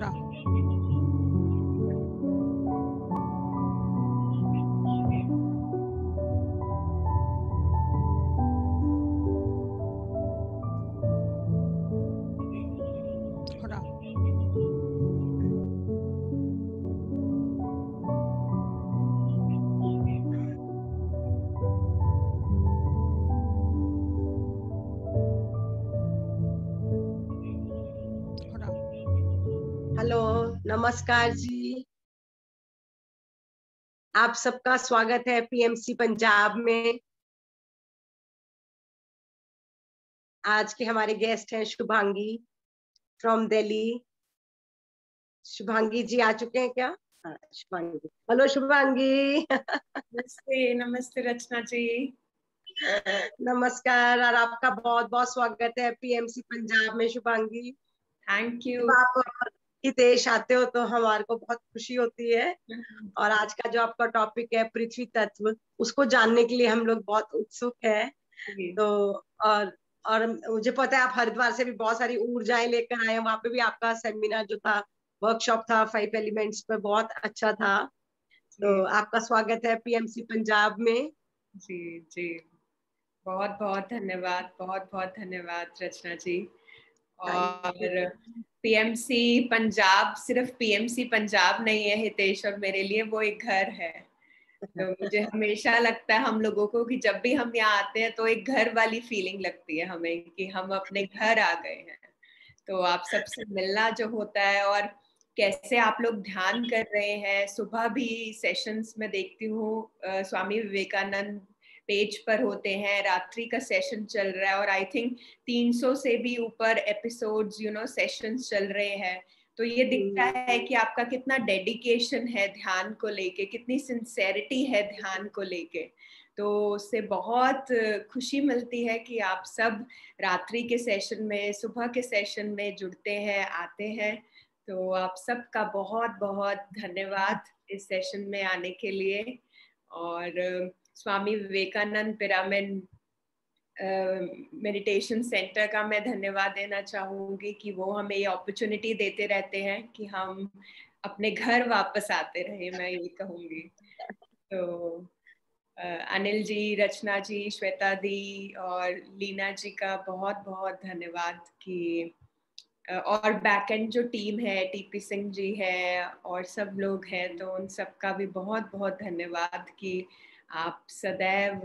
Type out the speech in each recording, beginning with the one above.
थोड़ा थोड़ा थोड़ा हेलो, नमस्कार जी। आप सबका स्वागत है पीएमसी पंजाब में। आज के हमारे गेस्ट हैं शुभांगी फ्रॉम दिल्ली। शुभांगी जी आ चुके हैं क्या? हाँ, शुभांगी। हेलो शुभांगी। नमस्ते नमस्ते रचना जी। नमस्कार और आपका बहुत बहुत स्वागत है पीएमसी पंजाब में शुभांगी। Thank you. जब आप हितेश आते हो तो हमारे को बहुत खुशी होती है। और आज का जो आपका टॉपिक है पृथ्वी तत्व, उसको जानने के लिए हम लोग बहुत उत्सुक है। तो और और मुझे पता है आप हरिद्वार से भी बहुत सारी ऊर्जाएं लेकर आए हैं। वहां पे भी आपका सेमिनार जो था, वर्कशॉप था 5 एलिमेंट्स पे, बहुत अच्छा था। तो आपका स्वागत है पीएमसी पंजाब में। जी जी, बहुत बहुत धन्यवाद, बहुत बहुत धन्यवाद रचना जी। और पीएमसी पंजाब सिर्फ पीएमसी पंजाब नहीं है हितेश और मेरे लिए, वो एक घर है। तो मुझे हमेशा लगता है हम लोगों को कि जब भी हम यहाँ आते हैं तो एक घर वाली फीलिंग लगती है हमें कि हम अपने घर आ गए हैं। तो आप सबसे मिलना जो होता है और कैसे आप लोग ध्यान कर रहे हैं, सुबह भी सेशंस में देखती हूँ स्वामी विवेकानंद पेज पर होते हैं, रात्रि का सेशन चल रहा है और आई थिंक 300 से भी ऊपर एपिसोड्स सेशंस चल रहे हैं। तो ये दिखता है कि आपका कितना डेडिकेशन है ध्यान को लेके, कितनी सिंसेरिटी है ध्यान को लेके। तो उससे बहुत खुशी मिलती है कि आप सब रात्रि के सेशन में, सुबह के सेशन में जुड़ते हैं, आते हैं। तो आप सबका बहुत बहुत धन्यवाद इस सेशन में आने के लिए। और Swami Vivekananda pyramid meditation centre का मैं धन्यवाद देना चाहूंगी कि वो हमें ये अपॉर्चुनिटी देते रहते हैं कि हम अपने घर वापस आते रहे, मैं ये कहूंगी। तो अनिल जी, रचना जी, श्वेता दी और लीना जी का बहुत बहुत धन्यवाद कि और बैकएंड जो टीम है, टीपी सिंह जी है और सब लोग हैं, तो उन सबका भी बहुत बहुत धन्यवाद कि आप सदैव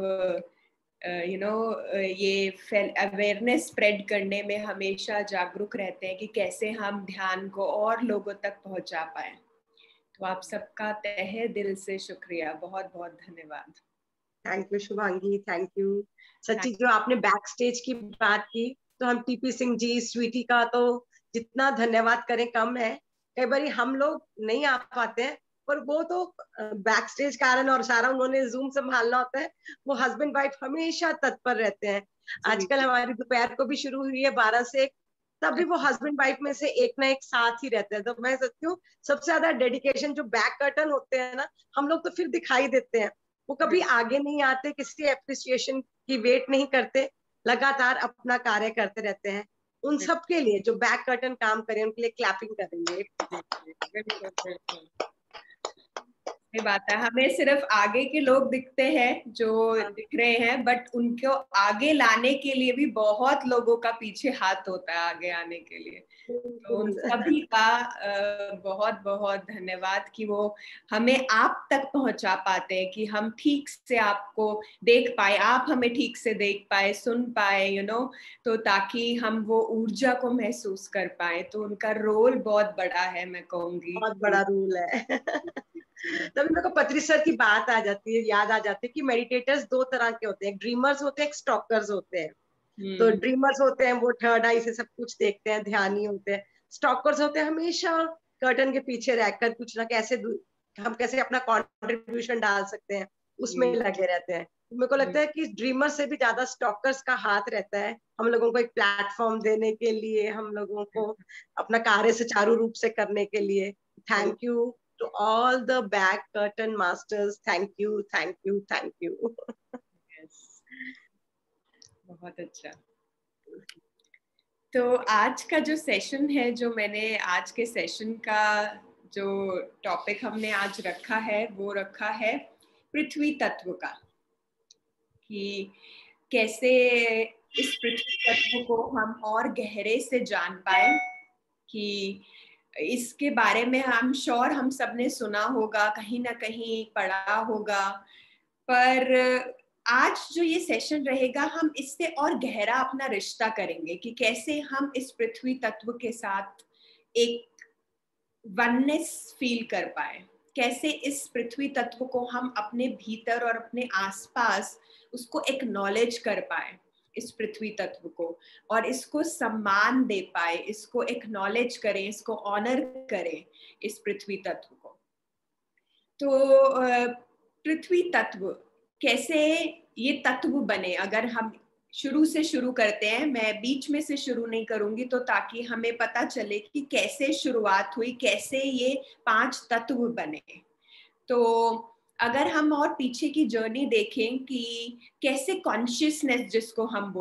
ये अवेयरनेस स्प्रेड करने में हमेशा जागरूक रहते हैं कि कैसे हम ध्यान को और लोगों तक पहुंचा पाए। तो आप सबका तहे दिल से शुक्रिया, बहुत बहुत धन्यवाद। Thank you Shubhangi, thank you. सच्ची जो आपने बैक स्टेज की बात की, तो हम टीपी सिंह जी, स्वीटी का तो जितना धन्यवाद करें कम है। कई बार हम लोग नहीं आ पाते हैं, पर वो तो बैक स्टेज कारण और सारा उन्होंने जूम संभालना होता है। वो हस्बैंड वाइफ हमेशा तत्पर रहते हैं। आजकल हमारी दोपहर को भी शुरू हुई है 12 से 1, तब भी वो हस्बैंड वाइफ में से एक ना एक साथ ही रहते हैं। तो मैं सोचती हूँ सबसे ज्यादा डेडिकेशन जो बैक कर्टन होते हैं ना, हम लोग तो फिर दिखाई देते हैं, वो कभी आगे नहीं आते, किसी एप्रिसिएशन की वेट नहीं करते, लगातार अपना कार्य करते रहते हैं। उन सब के लिए जो बैक कर्टन काम करें, उनके लिए क्लैपिंग करेंगे। ये बात है, हमें सिर्फ आगे के लोग दिखते हैं जो दिख रहे हैं, बट उनको आगे लाने के लिए भी बहुत लोगों का पीछे हाथ होता है आगे आने के लिए। तो उन सभी का बहुत बहुत धन्यवाद कि वो हमें आप तक पहुंचा पाते हैं, कि हम ठीक से आपको देख पाए, आप हमें ठीक से देख पाए, सुन पाए, तो ताकि हम वो ऊर्जा को महसूस कर पाए। तो उनका रोल बहुत बड़ा है, मैं कहूंगी बहुत बड़ा रोल है। तभी मेरे को पत्री सर की बात आ जाती है, याद आ जाती है कि मेडिटेटर्स 2 तरह के होते हैं, ड्रीमर्स होते हैं, स्टॉकर्स होते हैं। तो ड्रीमर्स होते हैं वो थर्ड आई से सब कुछ देखते हैं, ध्यानी होते हैं। स्टॉकर्स होते हैं हमेशा कर्टन के पीछे रहकर कुछ ना कैसे हम कैसे अपना कंट्रीब्यूशन डाल सकते हैं, उसमें लगे रहते हैं। मेरे को लगता है कि ड्रीमर से भी ज्यादा स्टॉकर्स का हाथ रहता है, हम लोगों को एक प्लेटफॉर्म देने के लिए, हम लोगों को अपना कार्य सुचारू रूप से करने के लिए। Thank you to all the back curtain masters, thank you, thank you, thank you. बहुत अच्छा। तो आज का जो सेशन है, जो मैंने आज के सेशन का जो टॉपिक हमने आज रखा है वो रखा है पृथ्वी तत्व का, कि कैसे इस पृथ्वी तत्व को हम और गहरे से जान पाए। कि इसके बारे में हम श्योर हम सबने सुना होगा, कहीं ना कहीं पढ़ा होगा, पर आज जो ये सेशन रहेगा हम इससे और गहरा अपना रिश्ता करेंगे कि कैसे हम इस पृथ्वी तत्व के साथ एक वननेस फील कर पाए, कैसे इस पृथ्वी तत्व को हम अपने भीतर और अपने आसपास उसको एक्नॉलेज कर पाए, इस पृथ्वी तत्व को, और इसको सम्मान दे पाए, इसको एक्नॉलेज करें, इसको ऑनर करें, इस पृथ्वी तत्व को। तो पृथ्वी तत्व कैसे ये तत्व बने, अगर हम शुरू से शुरू करते हैं, मैं बीच में से शुरू नहीं करूंगी, तो ताकि हमें पता चले कि कैसे शुरुआत हुई, कैसे ये 5 तत्व बने। तो अगर हम और पीछे की जर्नी देखें कि कैसे कॉन्शियसनेस, जिसको हम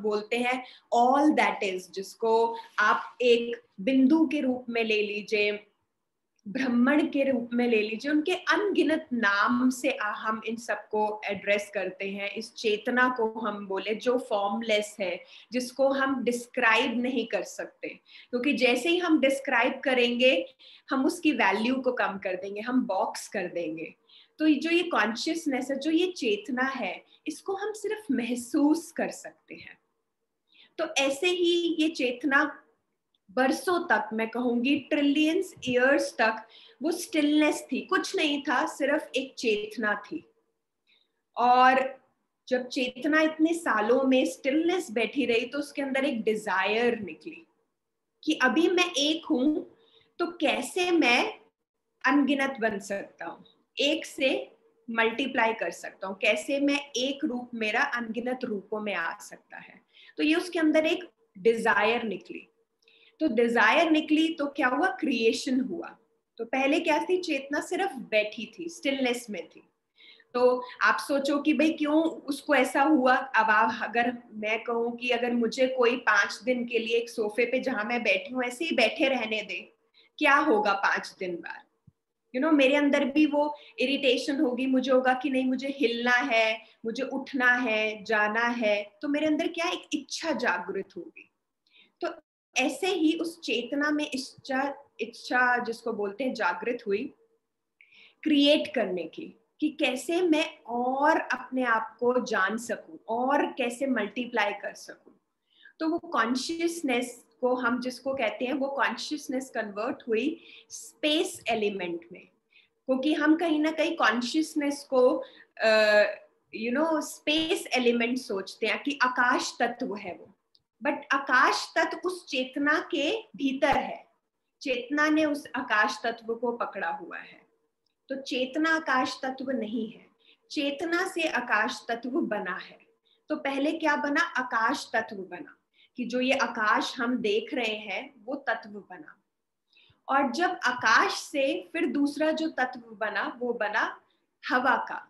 बोलते हैं ऑल दैट इज, जिसको आप एक बिंदु के रूप में ले लीजिए, ब्रह्मण के रूप में ले लीजिए, उनके अनगिनत नाम से हम इन सबको एड्रेस करते हैं। इस चेतना को हम बोले जो फॉर्मलेस है, जिसको हम डिस्क्राइब नहीं कर सकते, क्योंकि जैसे ही हम डिस्क्राइब करेंगे हम उसकी वैल्यू को कम कर देंगे, हम बॉक्स कर देंगे। तो जो ये कॉन्शियसनेस है, जो ये चेतना है, इसको हम सिर्फ महसूस कर सकते हैं। तो ऐसे ही ये चेतना बरसों तक, मैं कहूंगी ट्रिलियंस ईयर्स तक, वो स्टिलनेस थी, कुछ नहीं था, सिर्फ एक चेतना थी। और जब चेतना इतने सालों में स्टिलनेस बैठी रही, तो उसके अंदर एक डिजायर निकली कि अभी मैं एक हूं, तो कैसे मैं अनगिनत बन सकता हूं, एक से मल्टीप्लाई कर सकता हूं, कैसे मैं एक रूप मेरा अनगिनत रूपों में आ सकता है। तो ये उसके अंदर एक डिजायर निकली। तो डिजायर निकली तो क्या हुआ, क्रिएशन हुआ। तो पहले क्या थी, चेतना सिर्फ बैठी थी, स्टिलनेस में थी। तो आप सोचो कि भाई क्यों उसको ऐसा हुआ। अब आप, अगर मैं कहूँ कि अगर मुझे कोई 5 दिन के लिए एक सोफे पे जहां मैं बैठी हूँ ऐसे ही बैठे रहने दे, क्या होगा 5 दिन बाद? मेरे अंदर भी वो इरिटेशन होगी, मुझे होगा कि नहीं, मुझे हिलना है, मुझे उठना है, जाना है। तो मेरे अंदर क्या, एक इच्छा जागृत होगी। तो ऐसे ही उस चेतना में इच्छा जिसको बोलते हैं जागृत हुई, क्रिएट करने की, कि कैसे मैं और अपने आप को जान सकूं और कैसे मल्टीप्लाई कर सकूं। तो वो कॉन्शियसनेस को हम जिसको कहते हैं, वो कॉन्शियसनेस कन्वर्ट हुई स्पेस एलिमेंट में, क्योंकि हम कहीं ना कहीं कॉन्शियसनेस को स्पेस एलिमेंट सोचते हैं कि आकाश तत्व है वो, बट आकाश तत्व उस चेतना के भीतर है, चेतना ने उस आकाश तत्व को पकड़ा हुआ है। तो चेतना आकाश तत्व नहीं है, चेतना से आकाश तत्व बना है। तो पहले क्या बना, आकाश तत्व बना, कि जो ये आकाश हम देख रहे हैं वो तत्व बना। और जब आकाश से फिर दूसरा जो तत्व बना, वो बना हवा का,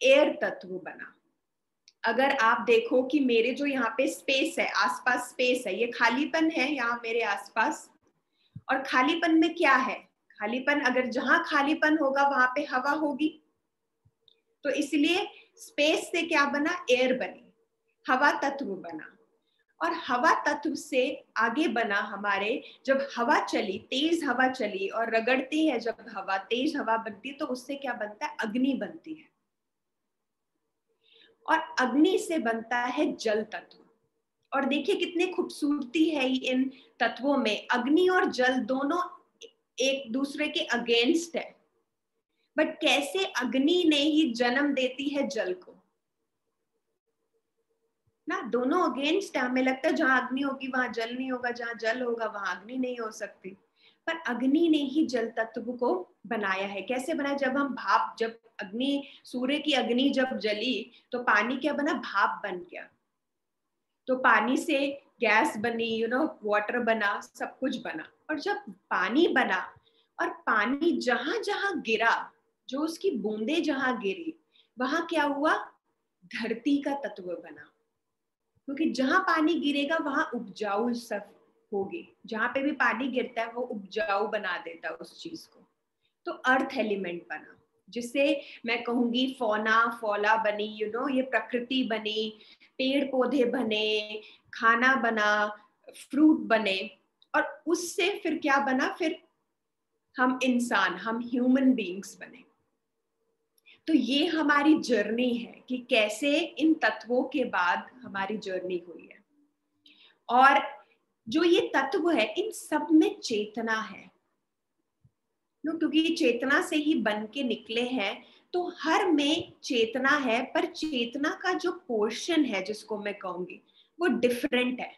एयर तत्व बना। अगर आप देखो कि मेरे जो यहाँ पे स्पेस है, आसपास स्पेस है, ये खालीपन है यहाँ मेरे आसपास, और खालीपन में क्या है, खालीपन, अगर जहां खालीपन होगा वहां पे हवा होगी। तो इसलिए स्पेस से क्या बना, एयर बनी, हवा तत्व बना। और हवा तत्व से आगे बना हमारे, जब हवा चली, तेज हवा चली और रगड़ती है, जब हवा, तेज हवा बनती है, तो उससे क्या बनता है, अग्नि बनती है। और अग्नि से बनता है जल तत्व। और देखिए कितनी खूबसूरती है इन तत्वों में, अग्नि और जल दोनों एक दूसरे के अगेंस्ट है, बट कैसे अग्नि ने ही जन्म देती है जल को ना। दोनों अगेंस्ट है, हमें लगता है जहां अग्नि होगी वहां जल नहीं होगा, जहां जल होगा वहां अग्नि नहीं हो सकती, पर अग्नि ने ही जल तत्व को बनाया है। कैसे बनाया, जब हम भाप, जब अग्नि, सूर्य की अग्नि जब जली तो पानी क्या बना, भाप बन गया। तो पानी से गैस बनी, वाटर बना, सब कुछ बना। और जब पानी बना और पानी जहां जहां गिरा, जो उसकी बूंदे जहां गिरी, वहां क्या हुआ, धरती का तत्व बना। क्योंकि जहां पानी गिरेगा वहां उपजाऊ सब होगी, जहां पे भी पानी गिरता है वो उपजाऊ बना देता है उस चीज को। तो अर्थ एलिमेंट बना, जिससे मैं कहूंगी फौना फौला बनी, ये प्रकृति बनी, पेड़ पौधे बने, खाना बना, फ्रूट बने, और उससे फिर क्या बना, फिर हम इंसान, हम ह्यूमन बीइंग्स बने। तो ये हमारी जर्नी है कि कैसे इन तत्वों के बाद हमारी जर्नी हुई है। और जो ये तत्व है इन सब में चेतना है, क्योंकि ये चेतना से ही बन के निकले हैं, तो हर में चेतना है, पर चेतना का जो पोर्शन है जिसको मैं कहूंगी वो डिफरेंट है।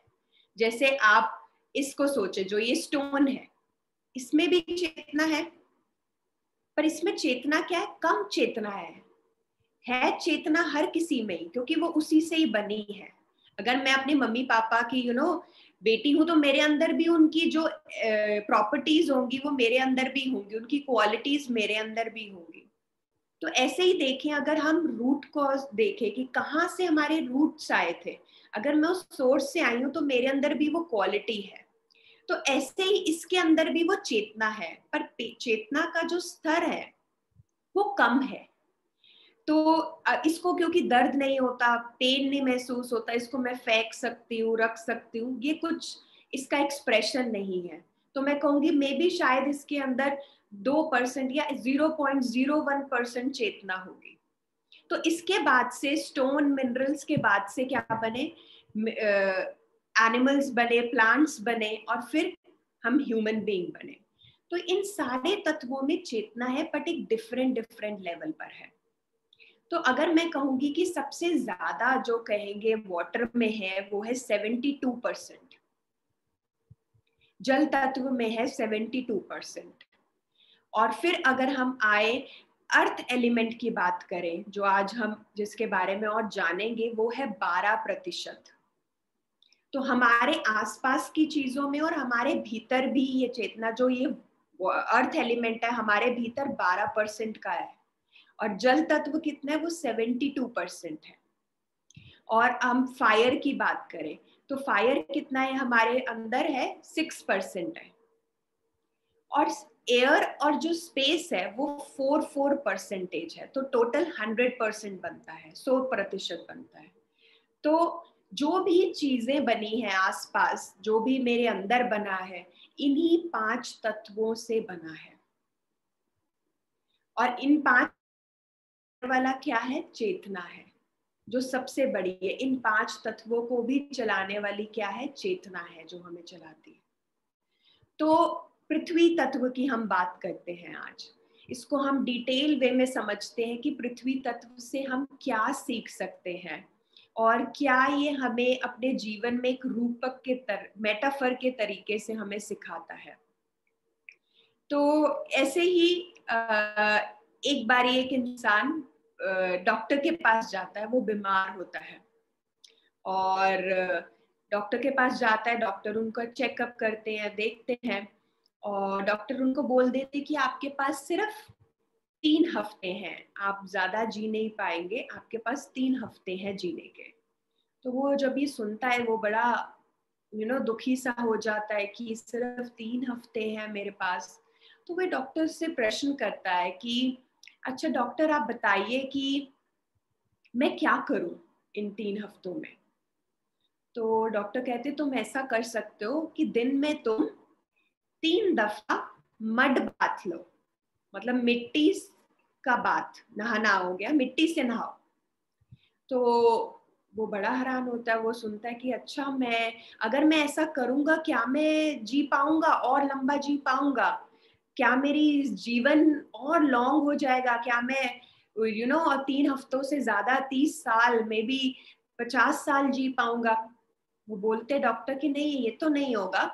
जैसे आप इसको सोचे, जो ये स्टोन है इसमें भी चेतना है, पर इसमें चेतना क्या है, कम चेतना है चेतना हर किसी में ही, क्योंकि वो उसी से ही बनी है। अगर मैं अपने मम्मी पापा की बेटी हूं तो मेरे अंदर भी उनकी जो प्रॉपर्टीज होंगी वो मेरे अंदर भी होंगी, उनकी क्वालिटीज मेरे अंदर भी होंगी। तो ऐसे ही देखें, अगर हम रूट कॉज देखें कि कहाँ से हमारे रूट्स आए थे, अगर मैं उस सोर्स से आई हूँ तो मेरे अंदर भी वो क्वालिटी है। तो ऐसे ही इसके अंदर भी वो चेतना है, पर चेतना का जो स्तर है वो कम है। तो इसको क्योंकि दर्द नहीं होता, पेन नहीं महसूस होता, इसको मैं फेंक सकती हूँ, रख सकती हूँ, ये कुछ इसका एक्सप्रेशन नहीं है। तो मैं कहूंगी मे बी शायद इसके अंदर 2% या 0.01% चेतना होगी। तो इसके बाद से स्टोन मिनरल्स के बाद से क्या बने, एनिमल्स बने, प्लांट्स बने, और फिर हम ह्यूमन बीइंग बने। तो इन सारे तत्वों में चेतना है, बट एक डिफरेंट लेवल पर है। तो अगर मैं कहूंगी कि सबसे ज्यादा जो कहेंगे वाटर में है वो है 72%, जल तत्व में है 72%। और फिर अगर हम आए अर्थ एलिमेंट की बात करें, जो आज हम जिसके बारे में और जानेंगे, वो है 12%। तो हमारे आसपास की चीजों में और हमारे भीतर भी ये चेतना, जो ये अर्थ एलिमेंट है, हमारे भीतर 12% का है। और जल तत्व कितना है, वो 72% है। और हम फायर की बात करें तो फायर कितना है, हमारे अंदर है 6% है। और एयर और जो स्पेस है वो 4% है। तो टोटल 100% बनता है, 100% बनता है। तो जो भी चीजें बनी है आसपास, जो भी मेरे अंदर बना है, इन्हीं 5 तत्वों से बना है। और इन 5 वाला क्या है, चेतना है, जो सबसे बड़ी है। इन 5 तत्वों को भी चलाने वाली क्या है, चेतना है, जो हमें चलाती है। तो पृथ्वी तत्व की हम बात करते हैं आज। इसको हम डिटेल वे में समझते हैं कि पृथ्वी तत्व से हम क्या सीख सकते हैं, और क्या ये हमें अपने जीवन में एक रूपक के मेटाफर के तरीके से हमें सिखाता है। तो ऐसे ही एक बार एक इंसान डॉक्टर के पास जाता है, वो बीमार होता है, और डॉक्टर के पास जाता है, डॉक्टर उनका चेकअप करते हैं, देखते हैं, और डॉक्टर उनको बोल देते कि आपके पास सिर्फ 3 हफ्ते हैं, आप ज्यादा जी नहीं पाएंगे, आपके पास 3 हफ्ते हैं जीने के। तो वो जब ये सुनता है वो बड़ा दुखी सा हो जाता है कि सिर्फ 3 हफ्ते हैं मेरे पास। तो वह डॉक्टर से प्रश्न करता है कि अच्छा डॉक्टर, आप बताइए कि मैं क्या करूं इन 3 हफ्तों में। तो डॉक्टर कहते तुम ऐसा कर सकते हो कि दिन में तुम 3 दफा मड बाथ लो, मतलब मिट्टी का बाथ, नहाना हो गया, मिट्टी से नहाओ। तो वो बड़ा हैरान होता है, वो सुनता है कि अच्छा, अगर मैं ऐसा करूंगा क्या मैं जी पाऊंगा, और लंबा जी पाऊंगा क्या, मेरी जीवन और लॉन्ग हो जाएगा क्या, मैं और 3 हफ्तों से ज्यादा 30 साल में भी 50 साल जी पाऊंगा। वो बोलते डॉक्टर कि नहीं, ये तो नहीं होगा,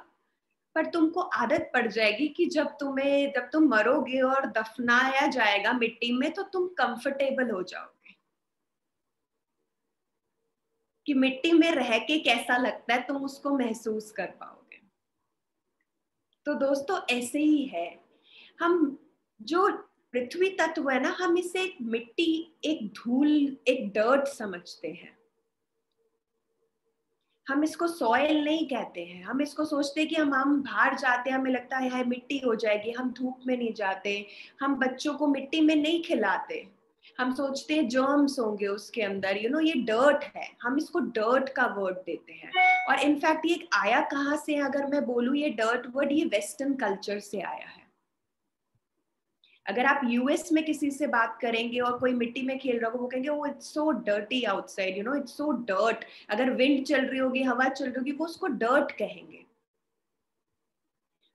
पर तुमको आदत पड़ जाएगी कि जब तुम मरोगे और दफनाया जाएगा मिट्टी में, तो तुम कंफर्टेबल हो जाओगे कि मिट्टी में रह के कैसा लगता है, तुम उसको महसूस कर पाओगे। तो दोस्तों ऐसे ही है, हम जो पृथ्वी तत्व है ना, हम इसे एक मिट्टी, एक धूल, एक डर्ट समझते हैं। हम इसको सॉइल नहीं कहते हैं, हम इसको सोचते हैं कि हम बाहर जाते हैं, हमें लगता है हाय मिट्टी हो जाएगी, हम धूप में नहीं जाते, हम बच्चों को मिट्टी में नहीं खिलाते, हम सोचते हैं जर्म्स होंगे उसके अंदर, ये डर्ट है, हम इसको डर्ट का वर्ड देते हैं। और इनफैक्ट ये आया कहाँ से, अगर मैं बोलूँ ये डर्ट वर्ड ये वेस्टर्न कल्चर से आया है। अगर आप यूएस में किसी से बात करेंगे और कोई मिट्टी में खेल रहा हो, वो कहेंगे वो it's so dirty outside, it's so dirt. अगर विंड चल रही होगी, हवा चल रही होगी, वो उसको डर्ट कहेंगे।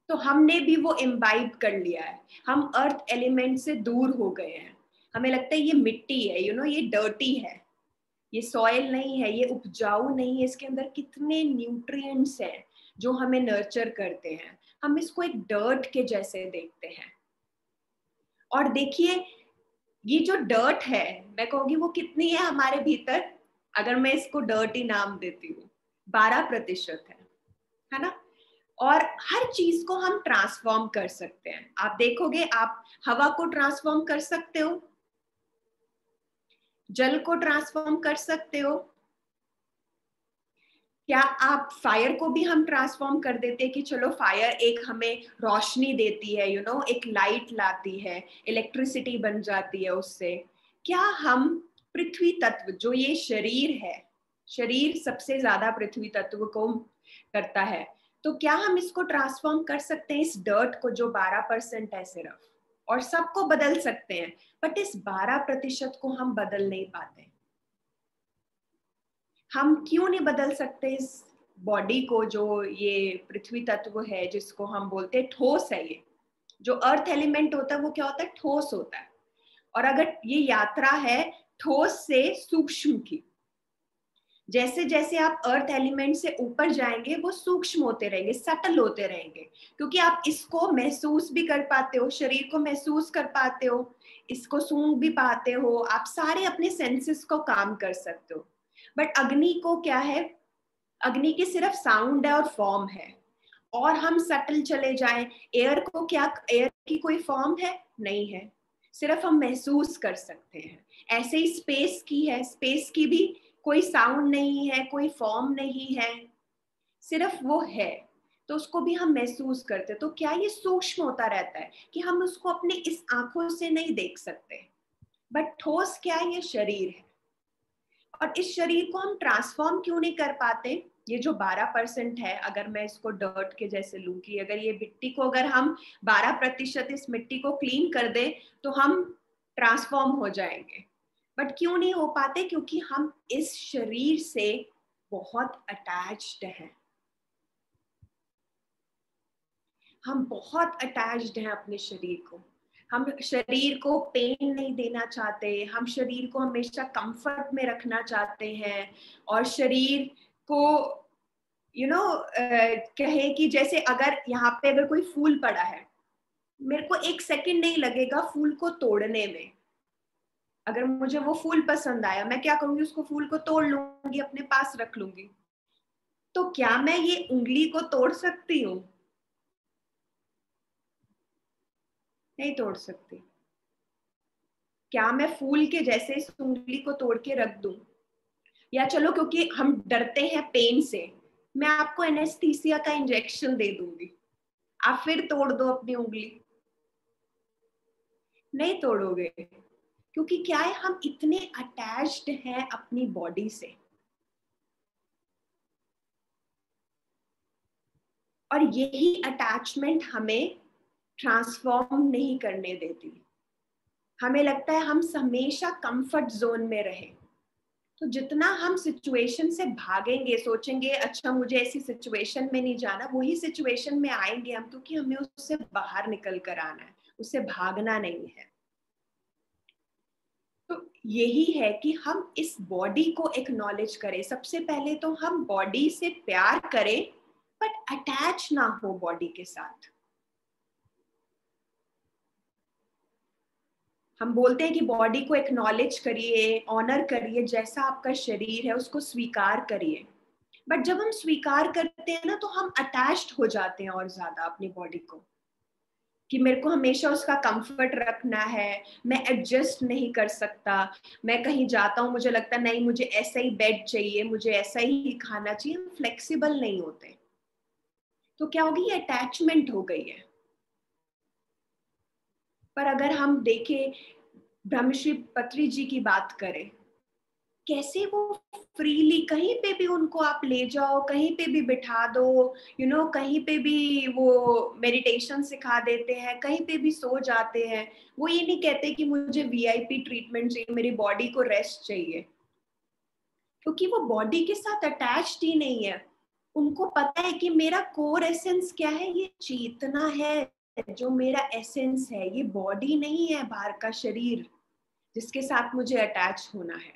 तो हमने भी वो इम्बाइब कर लिया है, हम अर्थ एलिमेंट से दूर हो गए हैं, हमें लगता है ये मिट्टी है, ये डर्टी है, ये सॉइल नहीं है, ये उपजाऊ नहीं है, इसके अंदर कितने न्यूट्रिएंट्स हैं जो हमें नर्चर करते हैं, हम इसको एक डर्ट के जैसे देखते हैं। और देखिए ये जो डर्ट है, मैं कहूंगी वो कितनी है हमारे भीतर, अगर मैं इसको डर्ट ही नाम देती हूँ, 12% है ना। और हर चीज को हम ट्रांसफॉर्म कर सकते हैं। आप देखोगे, आप हवा को ट्रांसफॉर्म कर सकते हो, जल को ट्रांसफॉर्म कर सकते हो, क्या आप फायर को भी हम ट्रांसफॉर्म कर देते हैं कि चलो फायर एक हमें रोशनी देती है, एक लाइट लाती है, इलेक्ट्रिसिटी बन जाती है उससे। क्या हम पृथ्वी तत्व जो ये शरीर है, शरीर सबसे ज्यादा पृथ्वी तत्व को करता है, तो क्या हम इसको ट्रांसफॉर्म कर सकते हैं, इस डर्ट को जो 12% है सिर्फ, और सबको बदल सकते हैं, बट इस 12% को हम बदल नहीं पाते। हम क्यों नहीं बदल सकते इस बॉडी को, जो ये पृथ्वी तत्व है जिसको हम बोलते हैं ठोस है, ये जो अर्थ एलिमेंट होता है वो क्या होता है, ठोस होता है। और अगर ये यात्रा है ठोस से सूक्ष्म की, जैसे जैसे आप अर्थ एलिमेंट से ऊपर जाएंगे वो सूक्ष्म होते रहेंगे, सटल होते रहेंगे, क्योंकि आप इसको महसूस भी कर पाते हो, शरीर को महसूस कर पाते हो, इसको सूंघ भी पाते हो, आप सारे अपने सेंसेस को काम कर सकते हो। बट अग्नि को क्या है, अग्नि की सिर्फ साउंड है और फॉर्म है। और हम सटल चले जाएं, एयर को क्या, एयर की कोई फॉर्म है नहीं है, सिर्फ हम महसूस कर सकते हैं। ऐसे ही स्पेस की है, स्पेस की भी कोई साउंड नहीं है, कोई फॉर्म नहीं है, सिर्फ वो है, तो उसको भी हम महसूस करते। तो क्या ये सूक्ष्म होता रहता है कि हम उसको अपने इस आंखों से नहीं देख सकते, बट ठोस क्या है, ये शरीर है। और इस शरीर को हम ट्रांसफॉर्म क्यों नहीं कर पाते, ये जो 12% है, अगर मैं इसको डर्ट के जैसे लूं कि अगर ये मिट्टी को, अगर हम 12% इस मिट्टी को क्लीन कर दे तो हम ट्रांसफॉर्म हो जाएंगे, बट क्यों नहीं हो पाते, क्योंकि हम इस शरीर से बहुत अटैच्ड हैं, हम बहुत अटैच्ड हैं अपने शरीर को। हम शरीर को पेन नहीं देना चाहते, हम शरीर को हमेशा कंफर्ट में रखना चाहते हैं। और शरीर को कहे कि जैसे अगर यहाँ पे अगर कोई फूल पड़ा है, मेरे को 1 सेकंड नहीं लगेगा फूल को तोड़ने में। अगर मुझे वो फूल पसंद आया, मैं क्या करूंगी, उसको फूल को तोड़ लूंगी, अपने पास रख लूंगी। तो क्या मैं ये उंगली को तोड़ सकती हूँ? नहीं तोड़ सकती। क्या मैं फूल के जैसे इस उंगली को तोड़ के रख दूं? या चलो क्योंकि हम डरते हैं पेन से, मैं आपको एनेस्थीसिया का इंजेक्शन दे दूंगी, आप फिर तोड़ दो अपनी उंगली? नहीं तोड़ोगे, क्योंकि क्या है, हम इतने अटैच्ड हैं अपनी बॉडी से। और यही अटैचमेंट हमें ट्रांसफॉर्म नहीं करने देती। हमें लगता है हम हमेशा कंफर्ट जोन में रहे, तो जितना हम सिचुएशन से भागेंगे, सोचेंगे अच्छा मुझे ऐसी सिचुएशन में नहीं जाना, वही सिचुएशन में आएंगे हम, क्योंकि हमें उससे बाहर निकल कर आना है, उससे भागना नहीं है। तो यही है कि हम इस बॉडी को एक्नॉलेज करें। सबसे पहले तो हम बॉडी से प्यार करें, बट अटैच ना हो बॉडी के साथ। हम बोलते हैं कि बॉडी को एक्नॉलेज करिए, ऑनर करिए, जैसा आपका शरीर है उसको स्वीकार करिए। बट जब हम स्वीकार करते हैं ना, तो हम अटैच्ड हो जाते हैं और ज्यादा अपनी बॉडी को। कि मेरे को हमेशा उसका कंफर्ट रखना है, मैं एडजस्ट नहीं कर सकता, मैं कहीं जाता हूँ मुझे लगता नहीं मुझे ऐसा ही बेड चाहिए, मुझे ऐसा ही खाना चाहिए, हम फ्लेक्सिबल नहीं होते। तो क्या होगी, ये अटैचमेंट हो गई है। पर अगर हम देखें, ब्रह्मश्री पत्री जी की बात करें, कैसे वो फ्रीली कहीं पे भी उनको आप ले जाओ, कहीं पे भी बिठा दो, कहीं पे भी वो मेडिटेशन सिखा देते हैं, कहीं पे भी सो जाते हैं। वो ये नहीं कहते कि मुझे वीआईपी ट्रीटमेंट चाहिए, मेरी बॉडी को रेस्ट चाहिए, क्योंकि वो बॉडी के साथ अटैच्ड ही नहीं है। उनको पता है कि मेरा कोर एसेंस क्या है, ये चेतना है जो मेरा एसेंस है, ये बॉडी नहीं है बाहर का शरीर जिसके साथ मुझे अटैच होना है।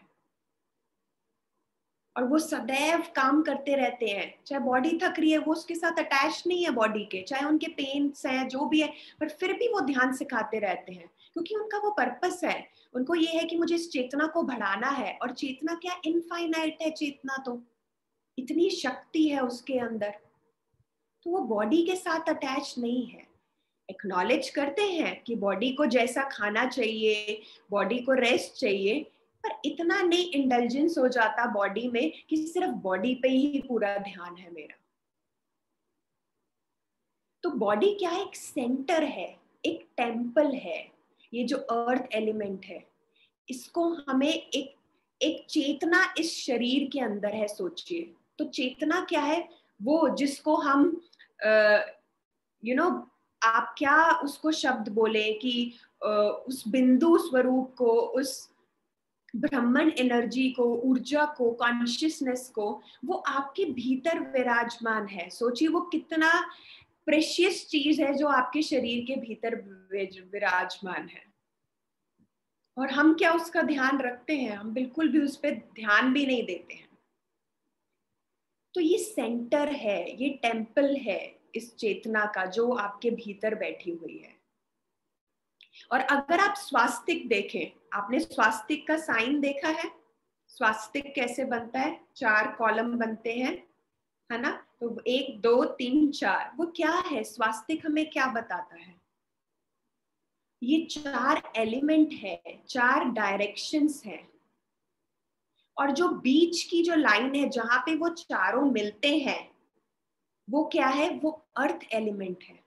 और वो सदैव काम करते रहते हैं, चाहे बॉडी थक रही है वो उसके साथ अटैच नहीं है बॉडी के, चाहे उनके पेन्स हैं जो भी है, पर फिर भी वो ध्यान सिखाते रहते हैं, क्योंकि उनका वो पर्पस है। उनको ये है कि मुझे इस चेतना को बढ़ाना है, और चेतना क्या, इनफाइनाइट है चेतना, तो इतनी शक्ति है उसके अंदर। तो वो बॉडी के साथ अटैच नहीं है। एक्नॉलेज करते हैं कि बॉडी को जैसा खाना चाहिए, बॉडी को रेस्ट चाहिए, पर इतना नहीं इंडल्जेंस हो जाता बॉडी में कि सिर्फ बॉडी पे ही पूरा ध्यान है मेरा। तो बॉडी क्या है, एक सेंटर है, एक टेम्पल है। ये जो अर्थ एलिमेंट है, इसको हमें एक एक चेतना इस शरीर के अंदर है, सोचिए। तो चेतना क्या है, वो जिसको हम यू नो आप क्या उसको शब्द बोले कि उस बिंदु स्वरूप को, उस ब्रह्मन एनर्जी को, ऊर्जा को, कॉन्शियसनेस को, वो आपके भीतर विराजमान है। सोचिए वो कितना प्रेशियस चीज है जो आपके शरीर के भीतर विराजमान है। और हम क्या उसका ध्यान रखते हैं? हम बिल्कुल भी उस पर ध्यान भी नहीं देते हैं। तो ये सेंटर है, ये टेम्पल है इस चेतना का जो आपके भीतर बैठी हुई है। और अगर आप स्वास्तिक देखें, आपने स्वास्तिक का साइन देखा है? स्वास्तिक कैसे बनता है? 4 कॉलम बनते हैं, है ना? तो 1 2 3 4, वो क्या है? स्वास्तिक हमें क्या बताता है? ये 4 एलिमेंट है, 4 डायरेक्शंस हैं, और जो बीच की जो लाइन है जहां पे वो चारों मिलते हैं, वो क्या है? वो अर्थ एलिमेंट है।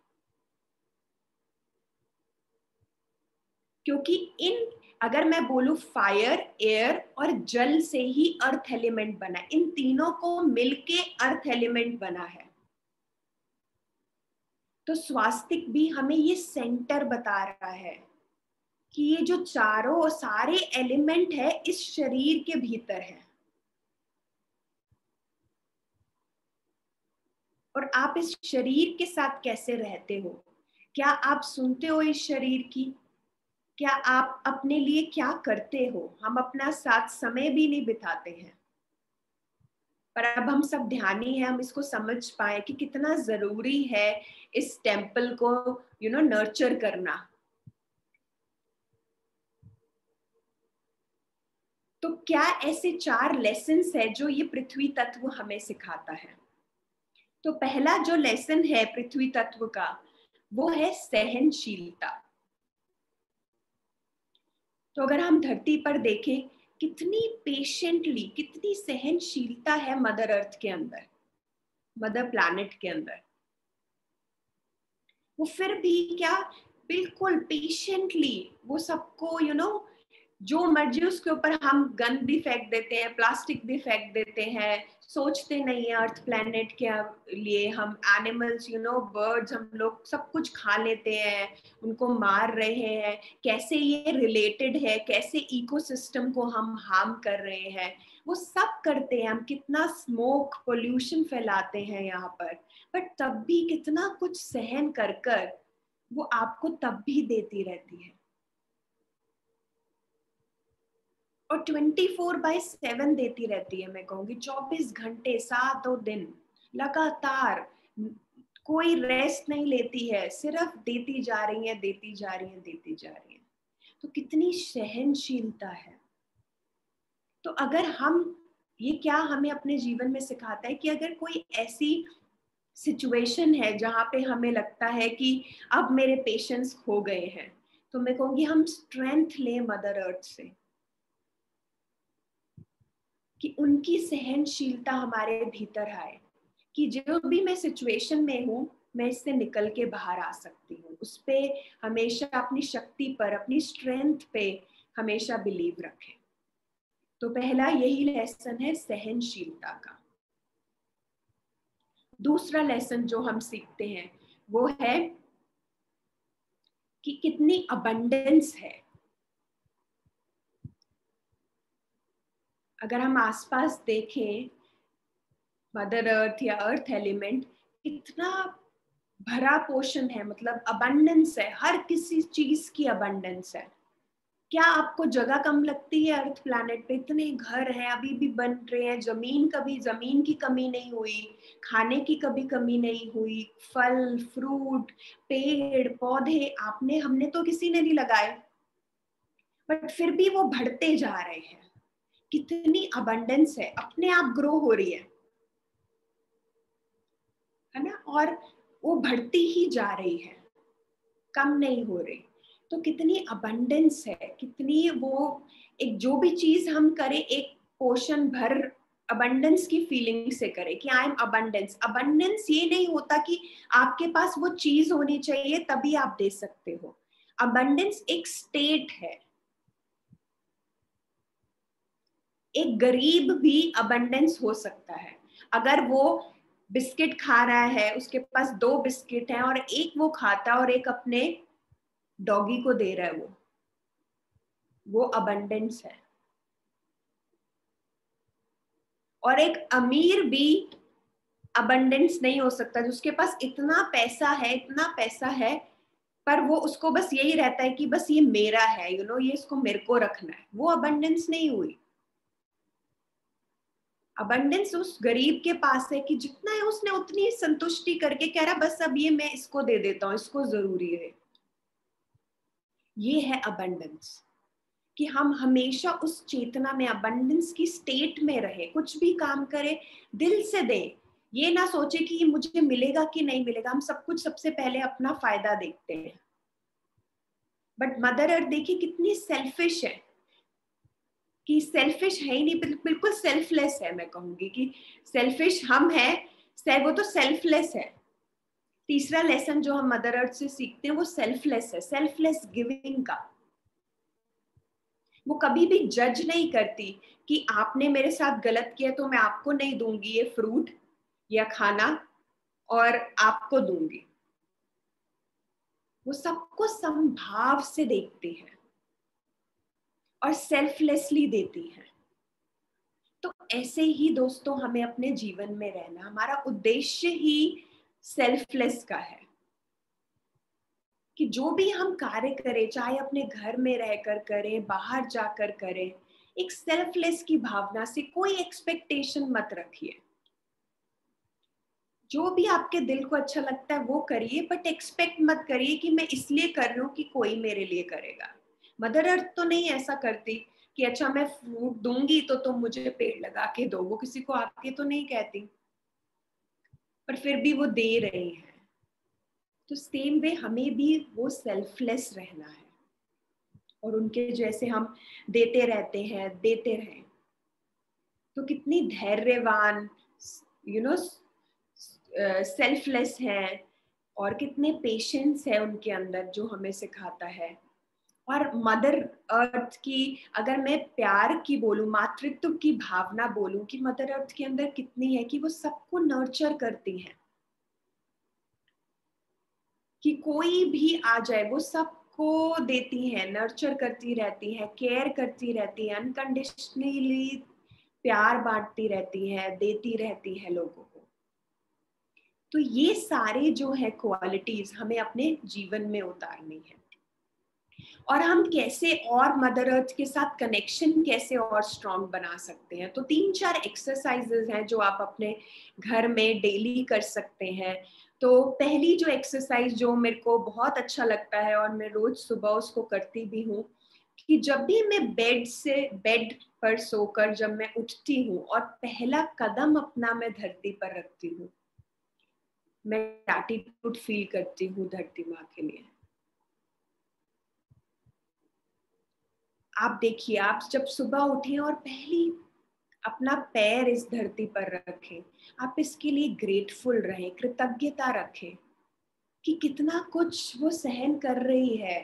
क्योंकि अगर मैं बोलूं फायर, एयर और जल से ही अर्थ एलिमेंट बना, इन तीनों को मिलके अर्थ एलिमेंट बना है। तो स्वास्तिक भी हमें ये सेंटर बता रहा है कि ये जो चारों सारे एलिमेंट है इस शरीर के भीतर है। और आप इस शरीर के साथ कैसे रहते हो? क्या आप सुनते हो इस शरीर की? क्या आप अपने लिए क्या करते हो? हम अपना साथ समय भी नहीं बिताते हैं। पर अब हम सब ध्यानी हैं, हम इसको समझ पाए कि कितना जरूरी है इस टेम्पल को नर्चर करना। तो क्या ऐसे 4 लेसन्स है जो ये पृथ्वी तत्व हमें सिखाता है? तो पहला जो लेसन है पृथ्वी तत्व का, वो है सहनशीलता। तो अगर हम धरती पर देखें, कितनी पेशेंटली, कितनी सहनशीलता है मदर अर्थ के अंदर, मदर प्लैनेट के अंदर। वो फिर भी क्या, बिल्कुल पेशेंटली वो सबको जो मर्जी उसके ऊपर हम गंद भी फेंक देते हैं, प्लास्टिक भी फेंक देते हैं, सोचते नहीं है अर्थ प्लैनेट के लिए। हम एनिमल्स बर्ड्स, हम लोग सब कुछ खा लेते हैं, उनको मार रहे हैं, कैसे ये रिलेटेड है, कैसे इकोसिस्टम को हम हार्म कर रहे हैं, वो सब करते हैं हम। कितना स्मोक पोल्यूशन फैलाते हैं यहाँ पर, बट तब भी कितना कुछ सहन कर कर वो आपको तब भी देती रहती है। और 24/7 देती रहती है, मैं कहूंगी 24 घंटे 7 दिन लगातार, कोई रेस्ट नहीं लेती है, सिर्फ देती जा रही है, देती जा रही है, देती जा रही है। तो कितनी सहनशीलता है। तो अगर हम, ये क्या हमें अपने जीवन में सिखाता है कि अगर कोई ऐसी सिचुएशन है जहाँ पे हमें लगता है कि अब मेरे पेशेंस खो गए हैं, तो मैं कहूँगी हम स्ट्रेंथ लें मदर अर्थ से, कि उनकी सहनशीलता हमारे भीतर आए, कि जो भी मैं सिचुएशन में हूँ मैं इससे निकल के बाहर आ सकती हूँ। उस पे हमेशा अपनी शक्ति पर, अपनी स्ट्रेंथ पे हमेशा बिलीव रखें। तो पहला यही लेसन है सहनशीलता का। दूसरा लेसन जो हम सीखते हैं वो है कि कितनी अबंडेंस है। अगर हम आसपास देखें, मदर अर्थ या अर्थ एलिमेंट इतना भरा पोषण है, मतलब अबंडेंस है, हर किसी चीज की अबंडेंस है। क्या आपको जगह कम लगती है अर्थ प्लैनेट पे? इतने घर हैं, अभी भी बन रहे हैं, कभी जमीन की कमी नहीं हुई, खाने की कभी कमी नहीं हुई, फल फ्रूट पेड़ पौधे हमने तो किसी ने नहीं लगाए, बट फिर भी वो बढ़ते जा रहे हैं। कितनी अबंडेंस है, अपने आप ग्रो हो रही है ना, और वो बढ़ती ही जा रही है, कम नहीं हो रही। तो कितनी अबंडेंस है, कितनी वो एक जो भी चीज हम करें एक पोर्शन भर अबंडेंस की फीलिंग से करें कि आई एम अबंडेंस। अबंडेंस ये नहीं होता कि आपके पास वो चीज होनी चाहिए तभी आप दे सकते हो। अबंडेंस एक स्टेट है। एक गरीब भी अबंडेंस हो सकता है। अगर वो बिस्किट खा रहा है, उसके पास 2 बिस्किट हैं और एक वो खाता और एक अपने डॉगी को दे रहा है, वो अबंडेंस है। और एक अमीर भी अबंडेंस नहीं हो सकता, जिसके पास इतना पैसा है पर वो उसको बस यही रहता है कि बस ये मेरा है, ये इसको मेरे को रखना है। वो अबंडेंस नहीं हुई। अबंडेंस उस गरीब के पास है कि जितना है उसने उतनी संतुष्टि करके कह रहा बस अब ये मैं इसको दे देता हूँ, इसको जरूरी है। ये है अबंडेंस, कि हम हमेशा उस चेतना में, अबंडेंस की स्टेट में रहे। कुछ भी काम करें दिल से दें, ये ना सोचे कि ये मुझे मिलेगा कि नहीं मिलेगा। हम सब कुछ सबसे पहले अपना फायदा देखते हैं, बट मदर अर्थ देखिए कितनी सेल्फिश है, कि सेल्फिश है ही नहीं, बिल्कुल सेल्फलेस है। मैं कहूंगी कि सेल्फिश हम हैं, वो तो सेल्फलेस है। तीसरा लेसन जो हम मदर अर्थ से सीखते हैं वो सेल्फलेस है, सेल्फलेस गिविंग का। वो कभी भी जज नहीं करती कि आपने मेरे साथ गलत किया तो मैं आपको नहीं दूंगी ये फ्रूट या खाना और आपको दूंगी। वो सबको समभाव से देखती है और सेल्फलेसली देती है। तो ऐसे ही दोस्तों हमें अपने जीवन में रहना, हमारा उद्देश्य ही सेल्फलेस का है, कि जो भी हम कार्य करें, चाहे अपने घर में रहकर करें, बाहर जाकर करें, एक सेल्फलेस की भावना से। कोई एक्सपेक्टेशन मत रखिए, जो भी आपके दिल को अच्छा लगता है वो करिए, बट एक्सपेक्ट मत करिए कि मैं इसलिए कर रही हूँ कि कोई मेरे लिए करेगा। मदर अर्थ तो नहीं ऐसा करती कि अच्छा मैं फ्रूट दूंगी तो तुम मुझे पेड़ लगा के दो, वो किसी को आके तो नहीं कहती, पर फिर भी वो दे रही है। तो सेम वे हमें भी वो सेल्फलेस रहना है और उनके जैसे हम देते रहें। तो कितनी धैर्यवान, सेल्फलेस है, और कितने पेशेंस है उनके अंदर जो हमें सिखाता है। और मदर अर्थ की अगर मैं प्यार की बोलूं, मातृत्व की भावना बोलूं, कि मदर अर्थ के अंदर कितनी है, कि वो सबको नर्चर करती है, कि कोई भी आ जाए वो सबको देती है, नर्चर करती रहती है, केयर करती रहती है, अनकंडीशनली प्यार बांटती रहती है, देती रहती है लोगों को। तो ये सारे जो है क्वालिटीज हमें अपने जीवन में उतारनी है। और हम कैसे और मदर अर्थ के साथ कनेक्शन कैसे और स्ट्रॉन्ग बना सकते हैं, तो 3-4 एक्सरसाइजेज हैं जो आप अपने घर में डेली कर सकते हैं। तो पहली जो एक्सरसाइज जो मेरे को बहुत अच्छा लगता है और मैं रोज सुबह उसको करती भी हूँ, कि जब भी मैं बेड पर सोकर जब मैं उठती हूँ और पहला कदम अपना मैं धरती पर रखती हूँ, मैं ग्रैटिट्यूड फील करती हूँ धरती माँ के लिए। आप देखिए, आप जब सुबह उठे और पहली अपना पैर इस धरती पर रखें, आप इसके लिए ग्रेटफुल रहें, कृतज्ञता रखें कि कितना कुछ वो सहन कर रही है।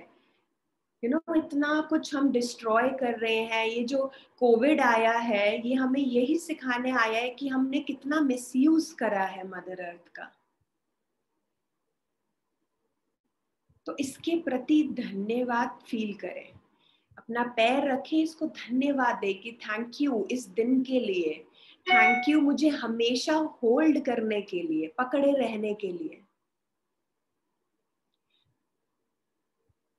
इतना कुछ हम डिस्ट्रॉय कर रहे हैं। ये जो कोविड आया है, ये हमें यही सिखाने आया है कि हमने कितना मिसयूज करा है मदर अर्थ का। तो इसके प्रति धन्यवाद फील करें, अपना पैर रखें, इसको धन्यवाद दें कि थैंक यू इस दिन के लिए, थैंक यू मुझे हमेशा होल्ड करने के लिए, पकड़े रहने के लिए।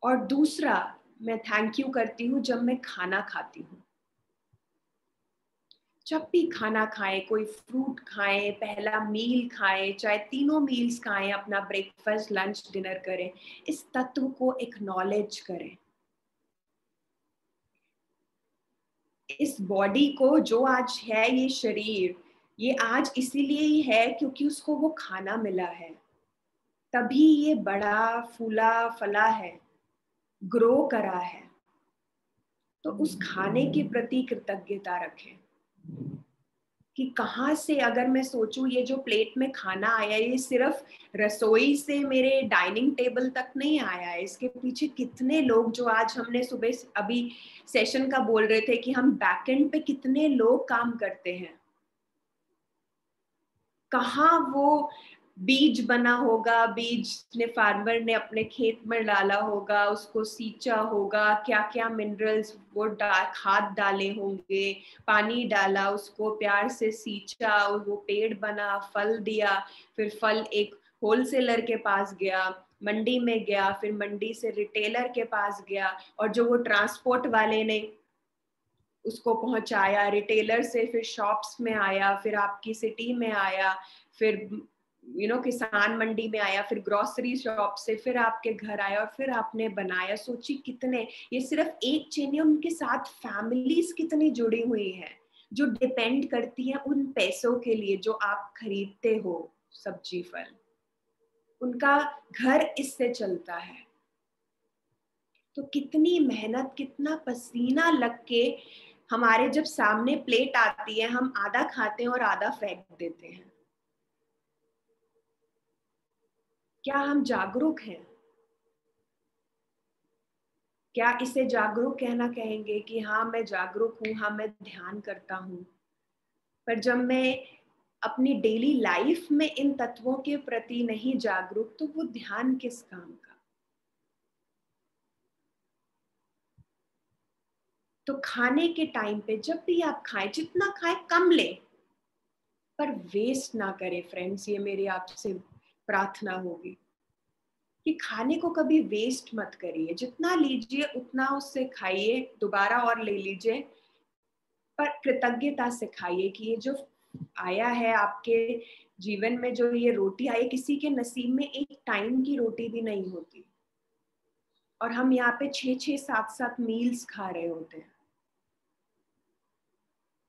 और दूसरा, मैं थैंक यू करती हूँ जब मैं खाना खाती हूँ। जब भी खाना खाएं, कोई फ्रूट खाएं, पहला मील खाएं, चाहे तीनों मील्स खाएं, अपना ब्रेकफास्ट, लंच, डिनर करें, इस तत्व को एक्नॉलेज करें। इस बॉडी को जो आज है, ये शरीर, ये आज इसीलिए ही है क्योंकि उसको वो खाना मिला है, तभी ये बड़ा फूला फला है, ग्रो करा है। तो उस खाने के प्रति कृतज्ञता रखें कि कहाँ से, अगर मैं सोचूं ये जो प्लेट में खाना आया, ये सिर्फ रसोई से मेरे डाइनिंग टेबल तक नहीं आया है, इसके पीछे कितने लोग, जो आज हमने सुबह अभी सेशन का बोल रहे थे कि हम बैकएंड पे कितने लोग काम करते हैं, कहाँ वो बीज बना होगा, बीज ने फार्मर ने अपने खेत में डाला होगा, उसको सींचा होगा, क्या क्या मिनरल्स वो खाद डाले होंगे, पानी डाला, उसको प्यार से सींचा, वो पेड़ बना, फल दिया, फिर फल एक होलसेलर के पास गया, मंडी में गया, फिर मंडी से रिटेलर के पास गया, और जो वो ट्रांसपोर्ट वाले ने उसको पहुंचाया, रिटेलर से फिर शॉप्स में आया, फिर आपकी सिटी में आया, फिर किसान मंडी में आया, फिर ग्रोसरी शॉप से फिर आपके घर आया, और फिर आपने बनाया। सोचिए कितने, ये सिर्फ एक चेन है, उनके साथ फैमिलीज कितनी जुड़ी हुई हैं जो डिपेंड करती हैं उन पैसों के लिए जो आप खरीदते हो, सब्जी फल, उनका घर इससे चलता है। तो कितनी मेहनत, कितना पसीना लग के हमारे जब सामने प्लेट आती है, हम आधा खाते हैं और आधा फेंक देते हैं। क्या हम जागरूक हैं? क्या इसे जागरूक कहना कहेंगे कि हाँ मैं जागरूक हूँ, हाँ मैं ध्यान करता हूँ, पर जब मैं अपनी डेली लाइफ में इन तत्वों के प्रति नहीं जागरूक, तो वो ध्यान किस काम का? तो खाने के टाइम पे जब भी आप खाएं, जितना खाएं कम लें, पर वेस्ट ना करें फ्रेंड्स। ये मेरी आपसे प्रार्थना होगी कि खाने को कभी वेस्ट मत करिए, जितना लीजिए उतना उससे खाइए, दोबारा और ले लीजिए, पर कृतज्ञता से खाइए कि ये जो आया है आपके जीवन में, जो ये रोटी आई, किसी के नसीब में एक टाइम की रोटी भी नहीं होती, और हम यहाँ पे 6-6, 7-7 मील्स खा रहे होते हैं।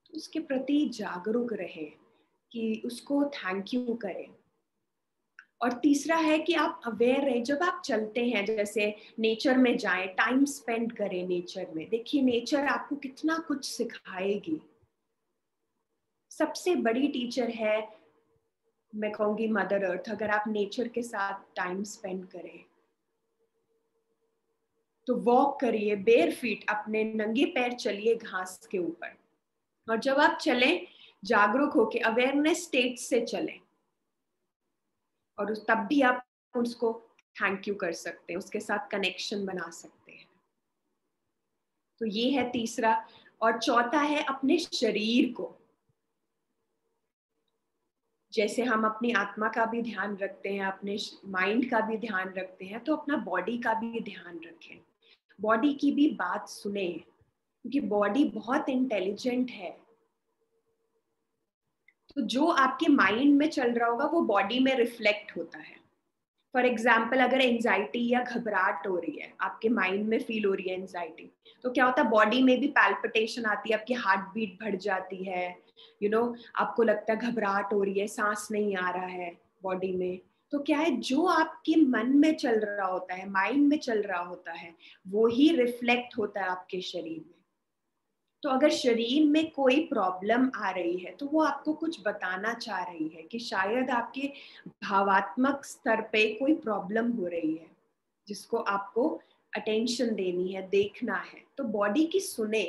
तो उसके प्रति जागरूक रहे कि उसको थैंक यू करें। और तीसरा है कि आप अवेयर रहे, जब आप चलते हैं, जैसे नेचर में जाएं, टाइम स्पेंड करें नेचर में। देखिए नेचर आपको कितना कुछ सिखाएगी। सबसे बड़ी टीचर है, मैं कहूंगी, मदर अर्थ। अगर आप नेचर के साथ टाइम स्पेंड करें तो वॉक करिए, बेयर फीट, अपने नंगे पैर चलिए घास के ऊपर, और जब आप चलें जागरूक होके, अवेयरनेस स्टेट से चलें, और तब भी आप उसको थैंक यू कर सकते हैं, उसके साथ कनेक्शन बना सकते हैं। तो ये है तीसरा। और चौथा है अपने शरीर को, जैसे हम अपनी आत्मा का भी ध्यान रखते हैं, अपने माइंड का भी ध्यान रखते हैं, तो अपना बॉडी का भी ध्यान रखें, बॉडी की भी बात सुने, क्योंकि बॉडी बहुत इंटेलिजेंट है। तो जो आपके माइंड में चल रहा होगा वो बॉडी में रिफ्लेक्ट होता है। फॉर एग्जाम्पल, अगर एंजाइटी या घबराहट हो रही है, आपके माइंड में फील हो रही है एंजाइटी, तो क्या होता है, बॉडी में भी पैल्पिटेशन आती है, आपकी हार्ट बीट बढ़ जाती है, आपको लगता है घबराहट हो रही है, सांस नहीं आ रहा है बॉडी में, तो क्या है, जो आपके मन में चल रहा होता है, माइंड में चल रहा होता है, वो ही रिफ्लेक्ट होता है आपके शरीर में। तो अगर शरीर में कोई प्रॉब्लम आ रही है तो वो आपको कुछ बताना चाह रही है कि शायद आपके भावात्मक स्तर पे कोई प्रॉब्लम हो रही है जिसको आपको अटेंशन देनी है, देखना है। तो बॉडी की सुने,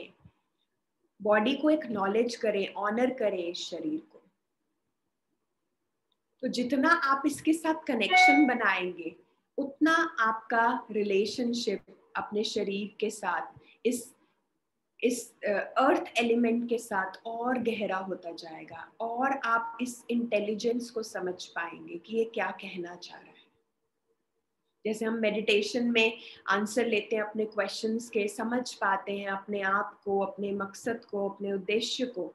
बॉडी को एक्नॉलेज करें, ऑनर करें इस शरीर को। तो जितना आप इसके साथ कनेक्शन बनाएंगे उतना आपका रिलेशनशिप अपने शरीर के साथ, इस अर्थ एलिमेंट के साथ और गहरा होता जाएगा, और आप इस इंटेलिजेंस को समझ पाएंगे कि ये क्या कहना चाह रहा है। जैसे हम मेडिटेशन में आंसर लेते हैं अपने क्वेश्चंस के, समझ पाते हैं अपने आप को, अपने मकसद को, अपने उद्देश्य को,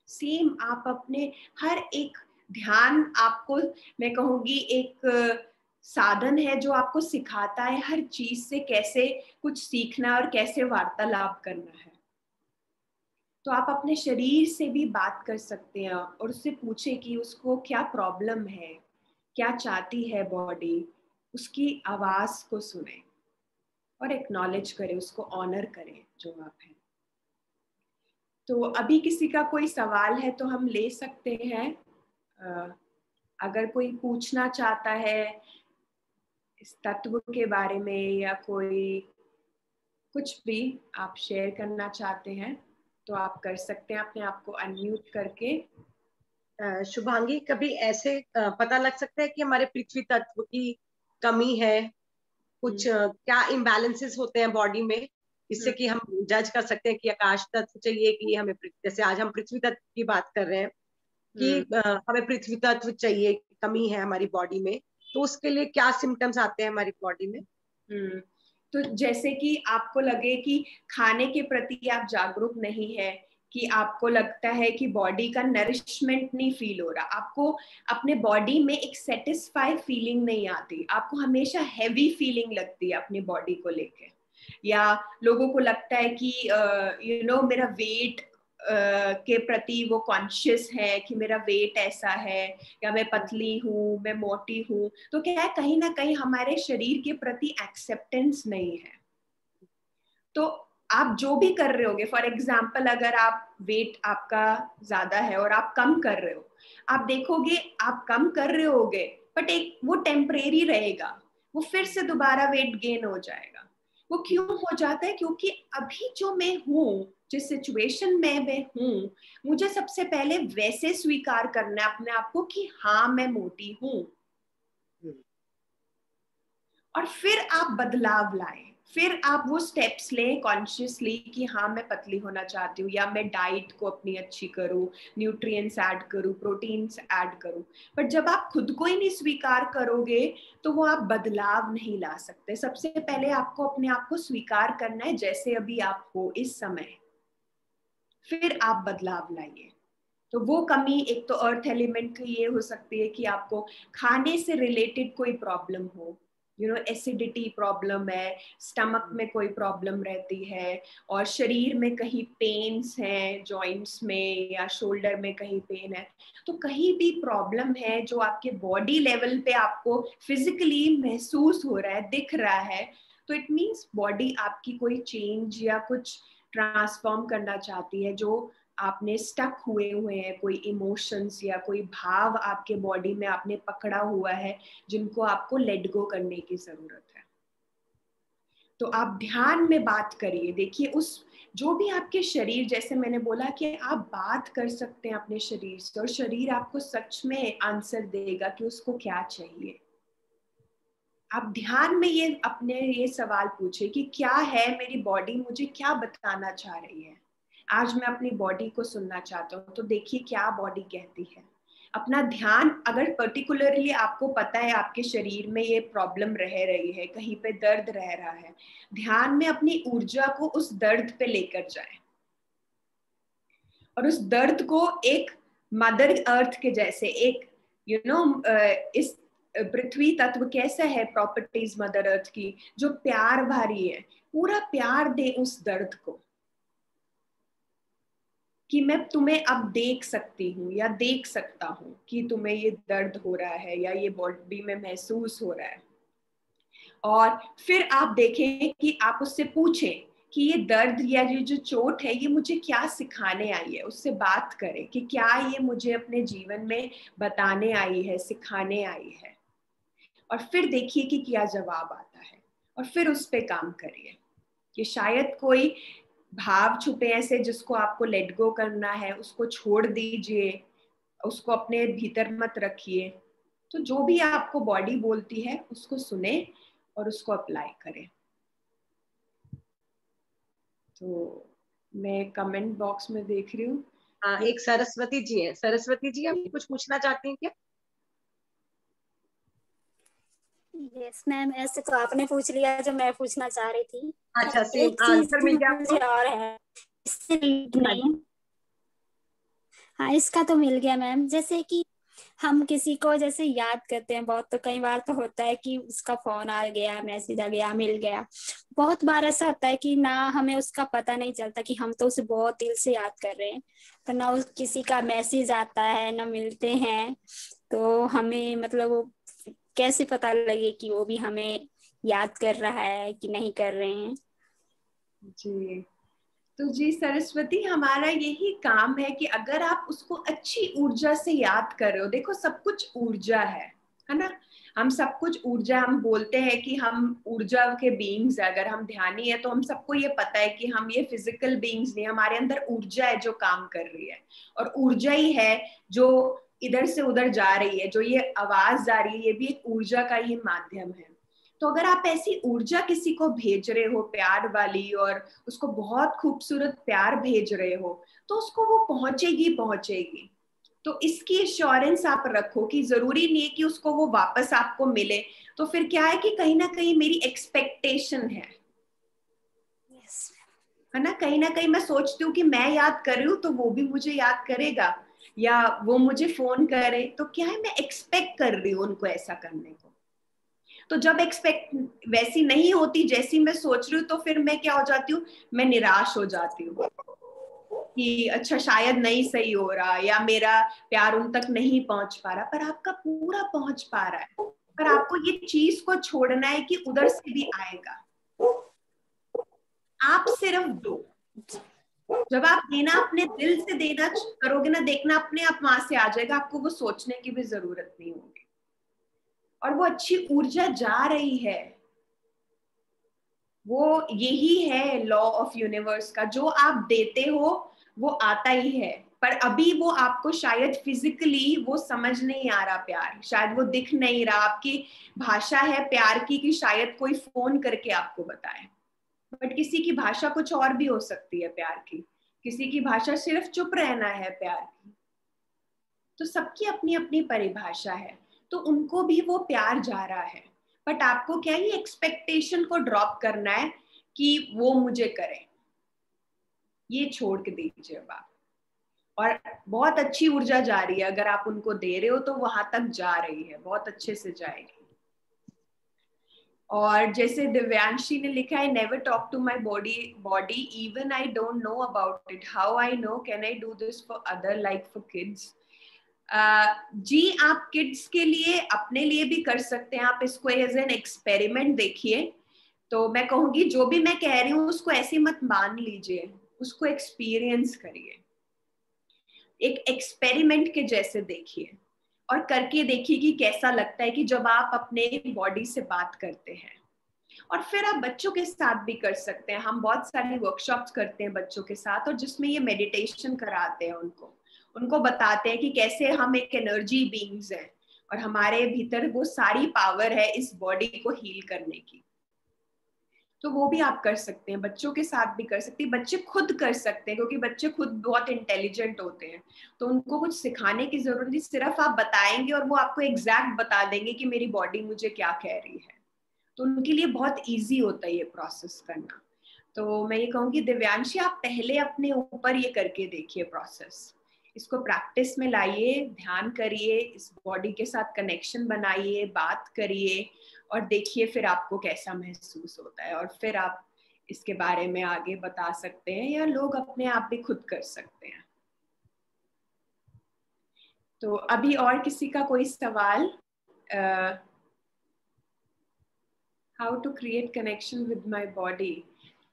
सेम आप अपने हर एक ध्यान, आपको मैं कहूँगी एक साधन है जो आपको सिखाता है हर चीज से कैसे कुछ सीखना और कैसे वार्तालाप करना है। तो आप अपने शरीर से भी बात कर सकते हैं और उससे पूछे कि उसको क्या प्रॉब्लम है, क्या चाहती है बॉडी, उसकी आवाज को सुने और एक्नॉलेज करें, उसको ऑनर करें जो आप हैं। तो अभी किसी का कोई सवाल है तो हम ले सकते हैं। अगर कोई पूछना चाहता है इस तत्व के बारे में या कोई कुछ भी आप शेयर करना चाहते हैं तो आप कर सकते हैं अपने आप को अनम्यूट करके। शुभांगी, कभी ऐसे पता लग सकता है कि हमारे पृथ्वी तत्व की कमी है, कुछ क्या इम्बैलेंसेस होते हैं बॉडी में, इससे कि हम जज कर सकते हैं कि आकाश तत्व चाहिए कि हमें, जैसे आज हम पृथ्वी तत्व की बात कर रहे हैं कि हमें पृथ्वी तत्व चाहिए, कमी है हमारी बॉडी में, तो उसके लिए क्या सिम्टम्स आते हैं हमारी बॉडी में? तो जैसे कि आपको लगे कि खाने के प्रति आप जागरूक नहीं है, कि आपको लगता है कि बॉडी का नरिशमेंट नहीं फील हो रहा, आपको अपने बॉडी में एक सेटिस्फाई फीलिंग नहीं आती, आपको हमेशा हैवी फीलिंग लगती है अपनी बॉडी को लेके, या लोगों को लगता है कि मेरा वेट के प्रति वो कॉन्शियस है कि मेरा वेट ऐसा है, या मैं पतली हूँ, मैं मोटी हूँ, तो क्या है, कहीं ना कहीं हमारे शरीर के प्रति एक्सेप्टेंस नहीं है। तो आप जो भी कर रहे होगे, फॉर एग्जाम्पल अगर आप वेट आपका ज्यादा है और आप कम कर रहे हो, आप देखोगे आप कम कर रहे होगे बट एक वो टेम्परेरी रहेगा, वो फिर से दोबारा वेट गेन हो जाएगा। वो क्यों हो जाता है? क्योंकि अभी जो मैं हूँ, जिस सिचुएशन में मैं हूँ, मुझे सबसे पहले वैसे स्वीकार करना है अपने आप को कि हाँ मैं मोटी हूँ, और फिर आप बदलाव लाएं, फिर आप वो स्टेप्स लें कॉन्शियसली कि हाँ मैं पतली होना चाहती हूँ, या मैं डाइट को अपनी अच्छी करूँ, न्यूट्रिएंट्स ऐड करूँ, प्रोटीन्स ऐड करूँ। बट जब आप खुद को ही नहीं स्वीकार करोगे तो वो आप बदलाव नहीं ला सकते। सबसे पहले आपको अपने आप को स्वीकार करना है जैसे अभी आप हो इस समय, फिर आप बदलाव लाइए। तो वो कमी, एक तो अर्थ एलिमेंट की ये हो सकती है कि आपको खाने से रिलेटेड कोई प्रॉब्लम हो, एसिडिटी प्रॉब्लम है, स्टमक में कोई प्रॉब्लम रहती है, और शरीर में कहीं पेन्स हैं, जॉइंट्स में या शोल्डर में कहीं पेन है, तो कहीं भी प्रॉब्लम है जो आपके बॉडी लेवल पे आपको फिजिकली महसूस हो रहा है, दिख रहा है, तो इट मीन्स बॉडी आपकी कोई चेंज या कुछ ट्रांसफॉर्म करना चाहती है, जो आपने स्टक हुए हैं, कोई इमोशंस या कोई भाव आपके बॉडी में आपने पकड़ा हुआ है जिनको आपको लेट गो करने की जरूरत है। तो आप ध्यान में बात करिए, देखिए उस जो भी आपके शरीर, जैसे मैंने बोला कि आप बात कर सकते हैं अपने शरीर से और शरीर आपको सच में आंसर देगा कि उसको क्या चाहिए। आप ध्यान में ये अपने ये सवाल पूछे कि क्या है मेरी बॉडी, मुझे क्या बताना चाह रही है। आज मैं अपनी बॉडी को सुनना चाहता हूँ, तो देखिए क्या बॉडी कहती है। अपना ध्यान, अगर पर्टिकुलरली आपको पता है आपके शरीर में ये प्रॉब्लम रह रही है, कहीं पे दर्द रह रहा है, ध्यान में अपनी ऊर्जा को उस दर्द पे लेकर जाए और उस दर्द को एक मदर अर्थ के जैसे, एक इस पृथ्वी तत्व कैसा है, प्रॉपर्टीज मदर अर्थ की, जो प्यार भरी है, पूरा प्यार दे उस दर्द को। कि मैं तुम्हें अब देख सकती हूँ या देख सकता हूँ कि तुम्हें ये दर्द हो रहा है या ये बॉडी में महसूस हो रहा है। और फिर आप देखें कि आप उससे पूछें कि ये दर्द या ये जो चोट है ये मुझे क्या सिखाने आई है। उससे बात करें कि क्या ये मुझे अपने जीवन में बताने आई है, सिखाने आई है। और फिर देखिए कि क्या जवाब आता है और फिर उस पे काम करिए। कि शायद कोई भाव छुपे ऐसे जिसको आपको लेट गो करना है, उसको छोड़ दीजिए, उसको अपने भीतर मत रखिए। तो जो भी आपको बॉडी बोलती है उसको सुने और उसको अप्लाई करें। तो मैं कमेंट बॉक्स में देख रही हूँ। हाँ, एक सरस्वती जी है। सरस्वती जी, आप कुछ पूछना चाहती हैं क्या? यस मैम, ऐसे तो आपने पूछ लिया जो मैं पूछना चाह रही थी। अच्छा, एक सेम चीज आंसर मिल गया मुझे आपको? और है, इससे हाँ नहीं। हाँ, इसका तो मिल गया मैम। जैसे कि हम किसी को जैसे याद करते हैं बहुत, तो कई बार तो होता है कि उसका फोन आ गया, मैसेज आ गया, मिल गया। बहुत बार ऐसा होता है कि ना हमें उसका पता नहीं चलता कि हम तो उसे बहुत दिल से याद कर रहे हैं, तो ना उस किसी का मैसेज आता है ना मिलते हैं। तो हमें मतलब वो कैसे पता लगे कि वो भी हमें याद कर रहा है कि नहीं कर रहे हैं। जी, तो जी सरस्वती, हमारा यही काम है कि अगर आप उसको अच्छी ऊर्जा से याद कर रहे हो, देखो सब कुछ ऊर्जा है ना। हम सब कुछ ऊर्जा, हम बोलते हैं कि हम ऊर्जा के बीइंग्स है। अगर हम ध्यानी है तो हम सबको ये पता है कि हम ये फिजिकल बीइंग्स नहीं, हमारे अंदर ऊर्जा है जो काम कर रही है। और ऊर्जा ही है जो इधर से उधर जा रही है। जो ये आवाज जा रही है ये भी एक ऊर्जा का ही माध्यम है। तो अगर आप ऐसी ऊर्जा किसी को भेज रहे हो प्यार वाली, और उसको बहुत खूबसूरत प्यार भेज रहे हो, तो उसको वो पहुंचेगी पहुंचेगी। तो इसकी एश्योरेंस आप रखो कि जरूरी नहीं है कि उसको वो वापस आपको मिले। तो फिर क्या है कि कहीं ना कहीं मेरी एक्सपेक्टेशन है ना कहीं मैं सोचती हूँ कि मैं याद कर रही हूँ तो वो भी मुझे याद करेगा, या वो मुझे फोन करे, तो क्या है मैं एक्सपेक्ट कर रही हूँ उनको ऐसा करने को। तो जब एक्सपेक्ट वैसी नहीं होती जैसी मैं सोच रही हूँ, तो फिर मैं क्या हो जाती हूँ, मैं निराश हो जाती हूँ कि अच्छा शायद नहीं सही हो रहा, या मेरा प्यार उन तक नहीं पहुंच पा रहा। पर आपका पूरा पहुंच पा रहा है। पर आपको ये चीज को छोड़ना है कि उधर से भी आएगा। आप सिर्फ दो। जब आप देना अपने दिल से देना करोगे ना, देखना अपने आप वहां से आ जाएगा। आपको वो सोचने की भी जरूरत नहीं होगी, और वो अच्छी ऊर्जा जा रही है। वो यही है लॉ ऑफ यूनिवर्स का, जो आप देते हो वो आता ही है। पर अभी वो आपको शायद फिजिकली वो समझ नहीं आ रहा प्यार, शायद वो दिख नहीं रहा। आपकी भाषा है प्यार की कि शायद कोई फोन करके आपको बताए, बट किसी की भाषा कुछ और भी हो सकती है प्यार की। किसी की भाषा सिर्फ चुप रहना है प्यार की। तो सबकी अपनी अपनी परिभाषा है, तो उनको भी वो प्यार जा रहा है। बट आपको क्या ही एक्सपेक्टेशन को ड्रॉप करना है कि वो मुझे करे, ये छोड़ के दीजिए अब आप। और बहुत अच्छी ऊर्जा जा रही है, अगर आप उनको दे रहे हो तो वहां तक जा रही है, बहुत अच्छे से जाएगी। और जैसे दिव्यांशी ने लिखा है, never talk to my body even I don't know about it, how I know, can I do this for other like for kids. जी आप किड्स के लिए अपने लिए भी कर सकते हैं। आप इसको एज एन एक्सपेरिमेंट देखिए। तो मैं कहूंगी जो भी मैं कह रही हूँ उसको ऐसे मत मान लीजिए, उसको एक्सपीरियंस करिए, एक एक्सपेरिमेंट के जैसे देखिए और करके देखिए कि कैसा लगता है कि जब आप अपने बॉडी से बात करते हैं। और फिर आप बच्चों के साथ भी कर सकते हैं। हम बहुत सारी वर्कशॉप्स करते हैं बच्चों के साथ, और जिसमें ये मेडिटेशन कराते हैं उनको बताते हैं कि कैसे हम एक एनर्जी बीइंग्स हैं और हमारे भीतर वो सारी पावर है इस बॉडी को हील करने की। तो वो भी आप कर सकते हैं, बच्चों के साथ भी कर सकते हैं, बच्चे खुद कर सकते हैं, क्योंकि बच्चे खुद बहुत इंटेलिजेंट होते हैं। तो उनको कुछ सिखाने की जरूरत नहीं, सिर्फ आप बताएंगे और वो आपको एग्जैक्ट बता देंगे कि मेरी बॉडी मुझे क्या कह रही है। तो उनके लिए बहुत इजी होता है ये प्रोसेस करना। तो मैं ये कहूँगी दिव्यांशी, आप पहले अपने ऊपर ये करके देखिए प्रोसेस, इसको प्रैक्टिस में लाइए, ध्यान करिए, इस बॉडी के साथ कनेक्शन बनाइए, बात करिए और देखिए फिर आपको कैसा महसूस होता है। और फिर आप इसके बारे में आगे बता सकते हैं या लोग अपने आप भी खुद कर सकते हैं। तो अभी और किसी का कोई सवाल? How to create connection with my body?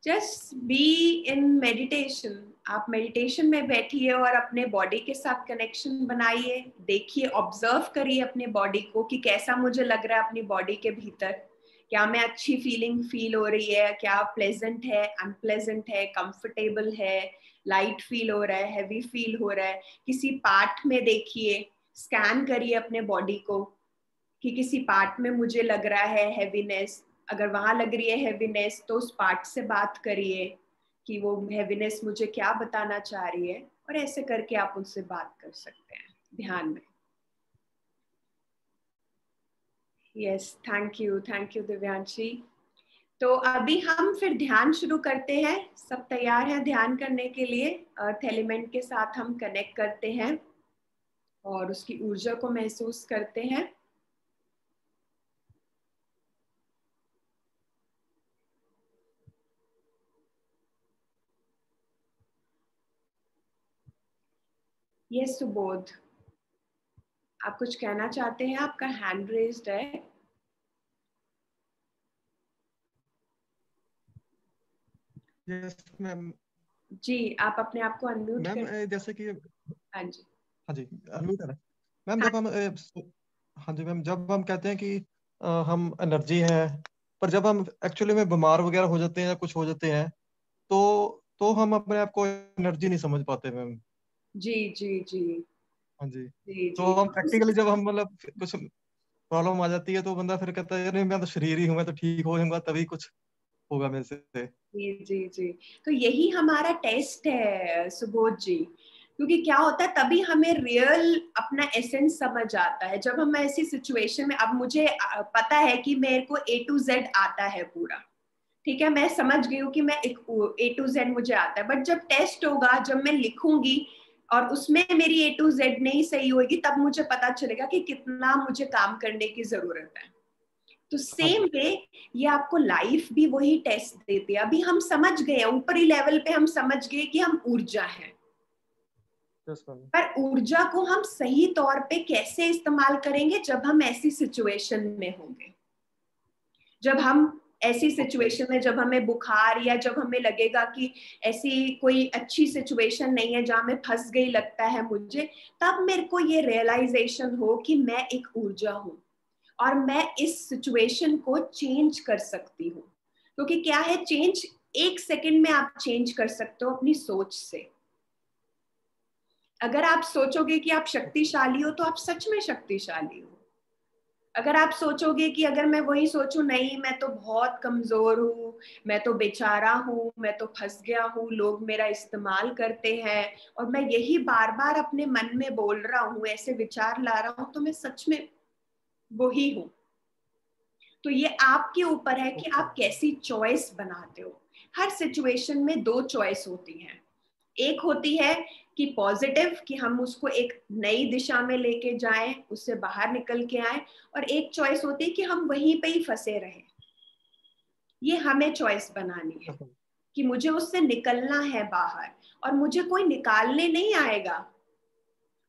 Just be in meditation. आप मेडिटेशन में बैठिए और अपने बॉडी के साथ कनेक्शन बनाइए, देखिए, ऑब्जर्व करिए अपने बॉडी को कि कैसा मुझे लग रहा है अपनी बॉडी के भीतर। क्या मैं अच्छी फीलिंग फील हो रही है, क्या प्लेजेंट है, अनप्लेजेंट है, कंफर्टेबल है, लाइट फील हो रहा है, हैवी फील हो रहा है। किसी पार्ट में देखिए, स्कैन करिए अपने बॉडी को कि किसी पार्ट में मुझे लग रहा है हैवीनेस। अगर वहां लग रही है हैवीनेस तो उस पार्ट से बात करिए कि वो हैवीनेस मुझे क्या बताना चाह रही है, और ऐसे करके आप उनसे बात कर सकते हैं ध्यान में। Yes, thank you Divyanshi. तो अभी हम फिर ध्यान शुरू करते हैं। सब तैयार हैं ध्यान करने के लिए? अर्थ एलिमेंट के साथ हम कनेक्ट करते हैं और उसकी ऊर्जा को महसूस करते हैं। ये सुबोध, आप कुछ कहना चाहते हैं? आपका हैंड रेज्ड है। Yes ma'am. जी, आप अपने आप को अनम्यूट मैम कर। जैसे कि हाँ जी, हाँ जी अनम्यूट है मैम। हाँ जब हम हाँ जी मैम, जब हम कहते हैं कि हम एनर्जी है, पर जब हम एक्चुअली में बीमार वगैरह हो जाते हैं या कुछ हो जाते हैं तो हम अपने आप को एनर्जी नहीं समझ पाते मैम। जी जी जी हाँ जी। जी तो जी। हम प्रैक्टिकली जब हम मतलब कुछ प्रॉब्लम आ जाती है तो बंदा फिर कहता है यार मैं तो शरीर ही हूँ, मैं तो ठीक हो जाऊंगा तभी कुछ होगा मेरे से। जी जी जी। तो यही हमारा टेस्ट है सुबोध जी, क्योंकि क्या होता है तभी हमें रियल अपना एसेंस समझ आता है। जब हम ऐसी सिचुएशन में, अब मुझे पता है कि मेरे को A to Z आता है पूरा, ठीक है, मैं समझ गई हूँ कि मैं एक A to Z मुझे आता है, बट जब टेस्ट होगा, जब मैं लिखूंगी और उसमें मेरी A to Z नहीं सही होगी, तब मुझे पता चलेगा कि कितना मुझे काम करने की जरूरत है। तो हाँ सेम जी। वे ये आपको लाइफ भी वही टेस्ट देती है। अभी हम समझ गए, ऊपरी लेवल पे हम समझ गए कि हम ऊर्जा है, यस मैम। पर ऊर्जा को हम सही तौर पे कैसे इस्तेमाल करेंगे जब हम ऐसी सिचुएशन में होंगे। जब हम ऐसी सिचुएशन में, जब हमें बुखार या जब हमें लगेगा कि ऐसी कोई अच्छी सिचुएशन नहीं है जहां मैं फंस गई लगता है मुझे, तब मेरे को ये रियलाइजेशन हो कि मैं एक ऊर्जा हूं और मैं इस सिचुएशन को चेंज कर सकती हूँ। क्योंकि क्या है, चेंज 1 सेकंड में आप चेंज कर सकते हो अपनी सोच से। अगर आप सोचोगे कि आप शक्तिशाली हो तो आप सच में शक्तिशाली हो। अगर आप सोचोगे कि अगर मैं वही सोचूं, नहीं मैं तो बहुत कमजोर हूँ, मैं तो बेचारा हूँ, मैं तो फंस गया हूँ, लोग मेरा इस्तेमाल करते हैं, और मैं यही बार बार अपने मन में बोल रहा हूँ, ऐसे विचार ला रहा हूँ, तो मैं सच में वही हूँ। तो ये आपके ऊपर है कि आप कैसी चॉइस बनाते हो। हर सिचुएशन में 2 चॉइस होती हैं। एक होती है कि पॉजिटिव, कि हम उसको एक नई दिशा में लेके जाएं, उससे बाहर निकल के आए, और एक चॉइस होती है कि हम वहीं पे ही फंसे रहें। ये हमें चॉइस बनानी है कि मुझे उससे निकलना है बाहर, और मुझे कोई निकालने नहीं आएगा,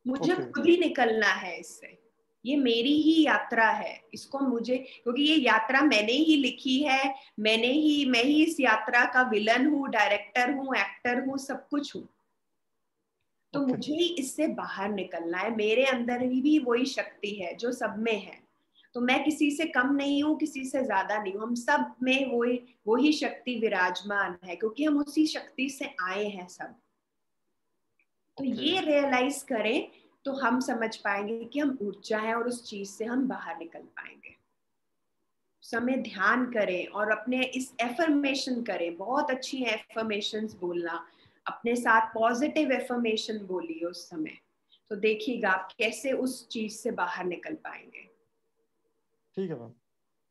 मुझे खुद ही निकलना है इससे। ये मेरी ही यात्रा है, इसको मुझे, क्योंकि ये यात्रा मैंने ही लिखी है, मैं ही इस यात्रा का विलन हूँ, डायरेक्टर हूँ, एक्टर हूँ, सब कुछ हूँ। तो मुझे ही इससे बाहर निकलना है। मेरे अंदर ही भी वही शक्ति है जो सब में है। तो मैं किसी से कम नहीं हूँ, किसी से ज्यादा नहीं हूँ, हम सब में वही शक्ति विराजमान है, क्योंकि हम उसी शक्ति से आए हैं सब। तो ये रियलाइज करें तो हम समझ पाएंगे कि हम ऊर्जा है और उस चीज से हम बाहर निकल पाएंगे। समय ध्यान करें और अपने इस एफर्मेशन करें, बहुत अच्छी एफर्मेशंस बोलना, अपने साथ पॉजिटिव एफर्मेशन बोलिए उस समय, तो देखिएगा आप कैसे उस चीज से बाहर निकल पाएंगे। ठीक है मैम।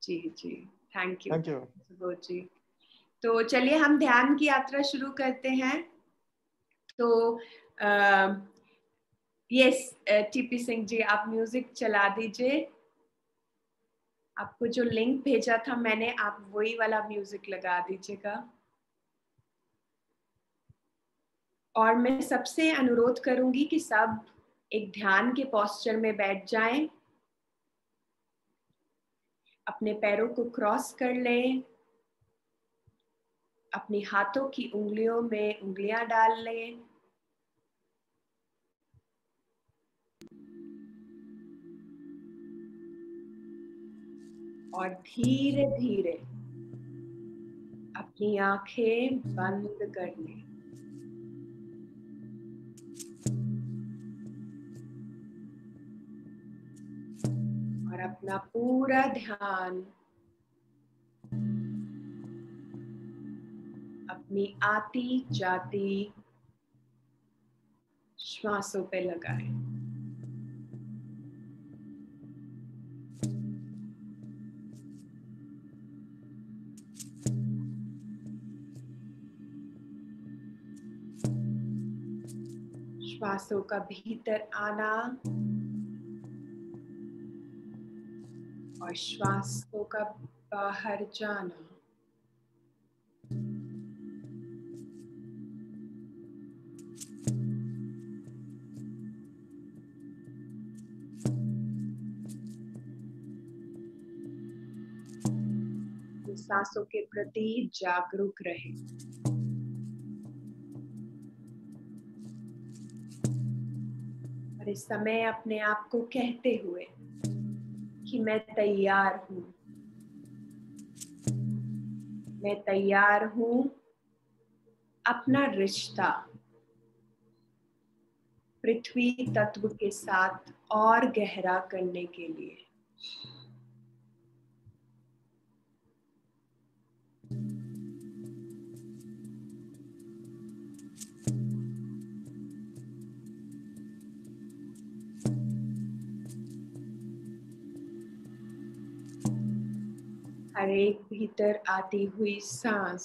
जी जी, thank you thank you Subodh ji. तो चलिए हम ध्यान की यात्रा शुरू करते हैं। तो यस, टीपी सिंह जी आप म्यूजिक चला दीजिए। आपको जो लिंक भेजा था मैंने, आप वही वाला म्यूजिक लगा दीजिएगा। और मैं सबसे अनुरोध करूंगी कि सब एक ध्यान के पोस्चर में बैठ जाएं। अपने पैरों को क्रॉस कर लें, अपनी हाथों की उंगलियों में उंगलियां डाल लें और धीरे धीरे अपनी आंखें बंद कर लें। और अपना पूरा ध्यान अपनी आती जाती श्वासों पे लगाएं। श्वासों का भीतर आना और श्वासों का बाहर जाना। सांसों के प्रति जागरूक रहे। और इस समय अपने आप को कहते हुए कि मैं तैयार हूँ, मैं तैयार हूँ अपना रिश्ता पृथ्वी तत्व के साथ और गहरा करने के लिए। हर एक भीतर आती हुई सांस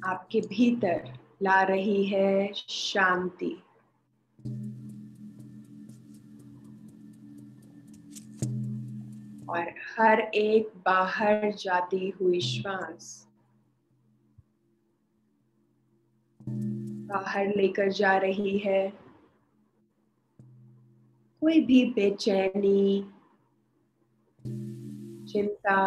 आपके भीतर ला रही है शांति। और हर एक बाहर जाती हुई श्वास बाहर लेकर जा रही है कोई भी बेचैनी, चिंता,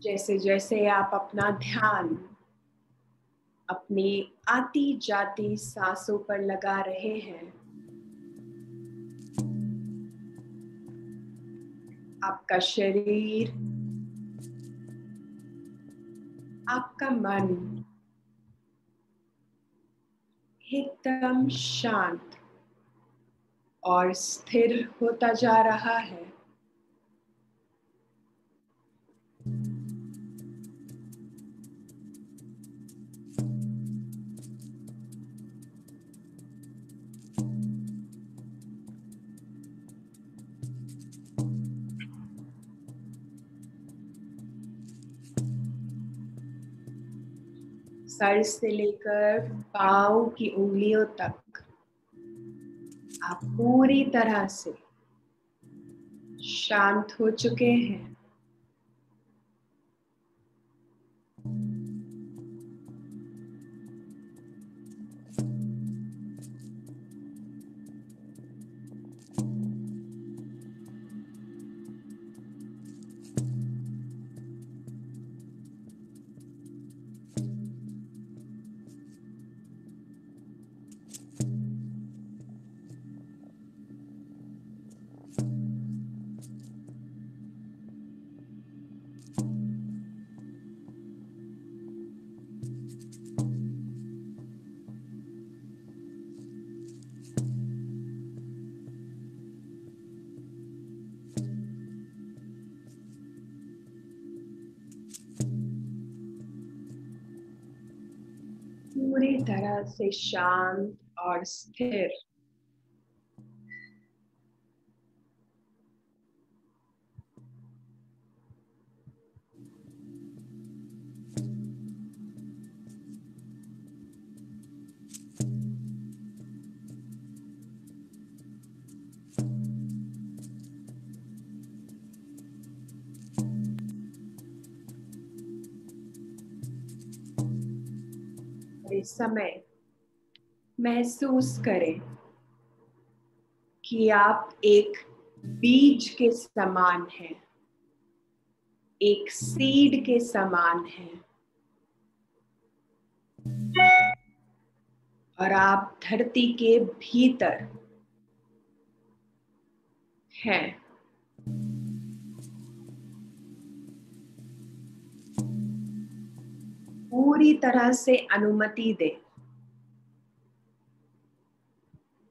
जैसे जैसे आप अपना ध्यान अपनी आती जाती सांसों पर लगा रहे हैं, आपका शरीर, आपका मन एकदम शांत और स्थिर होता जा रहा है। सर से लेकर पाँव की उंगलियों तक आप पूरी तरह से शांत हो चुके हैं। पूरी तरह से शांत और स्थिर। और इस समय महसूस करें कि आप एक बीज के समान हैं, एक सीड के समान हैं और आप धरती के भीतर हैं। पूरी तरह से अनुमति दें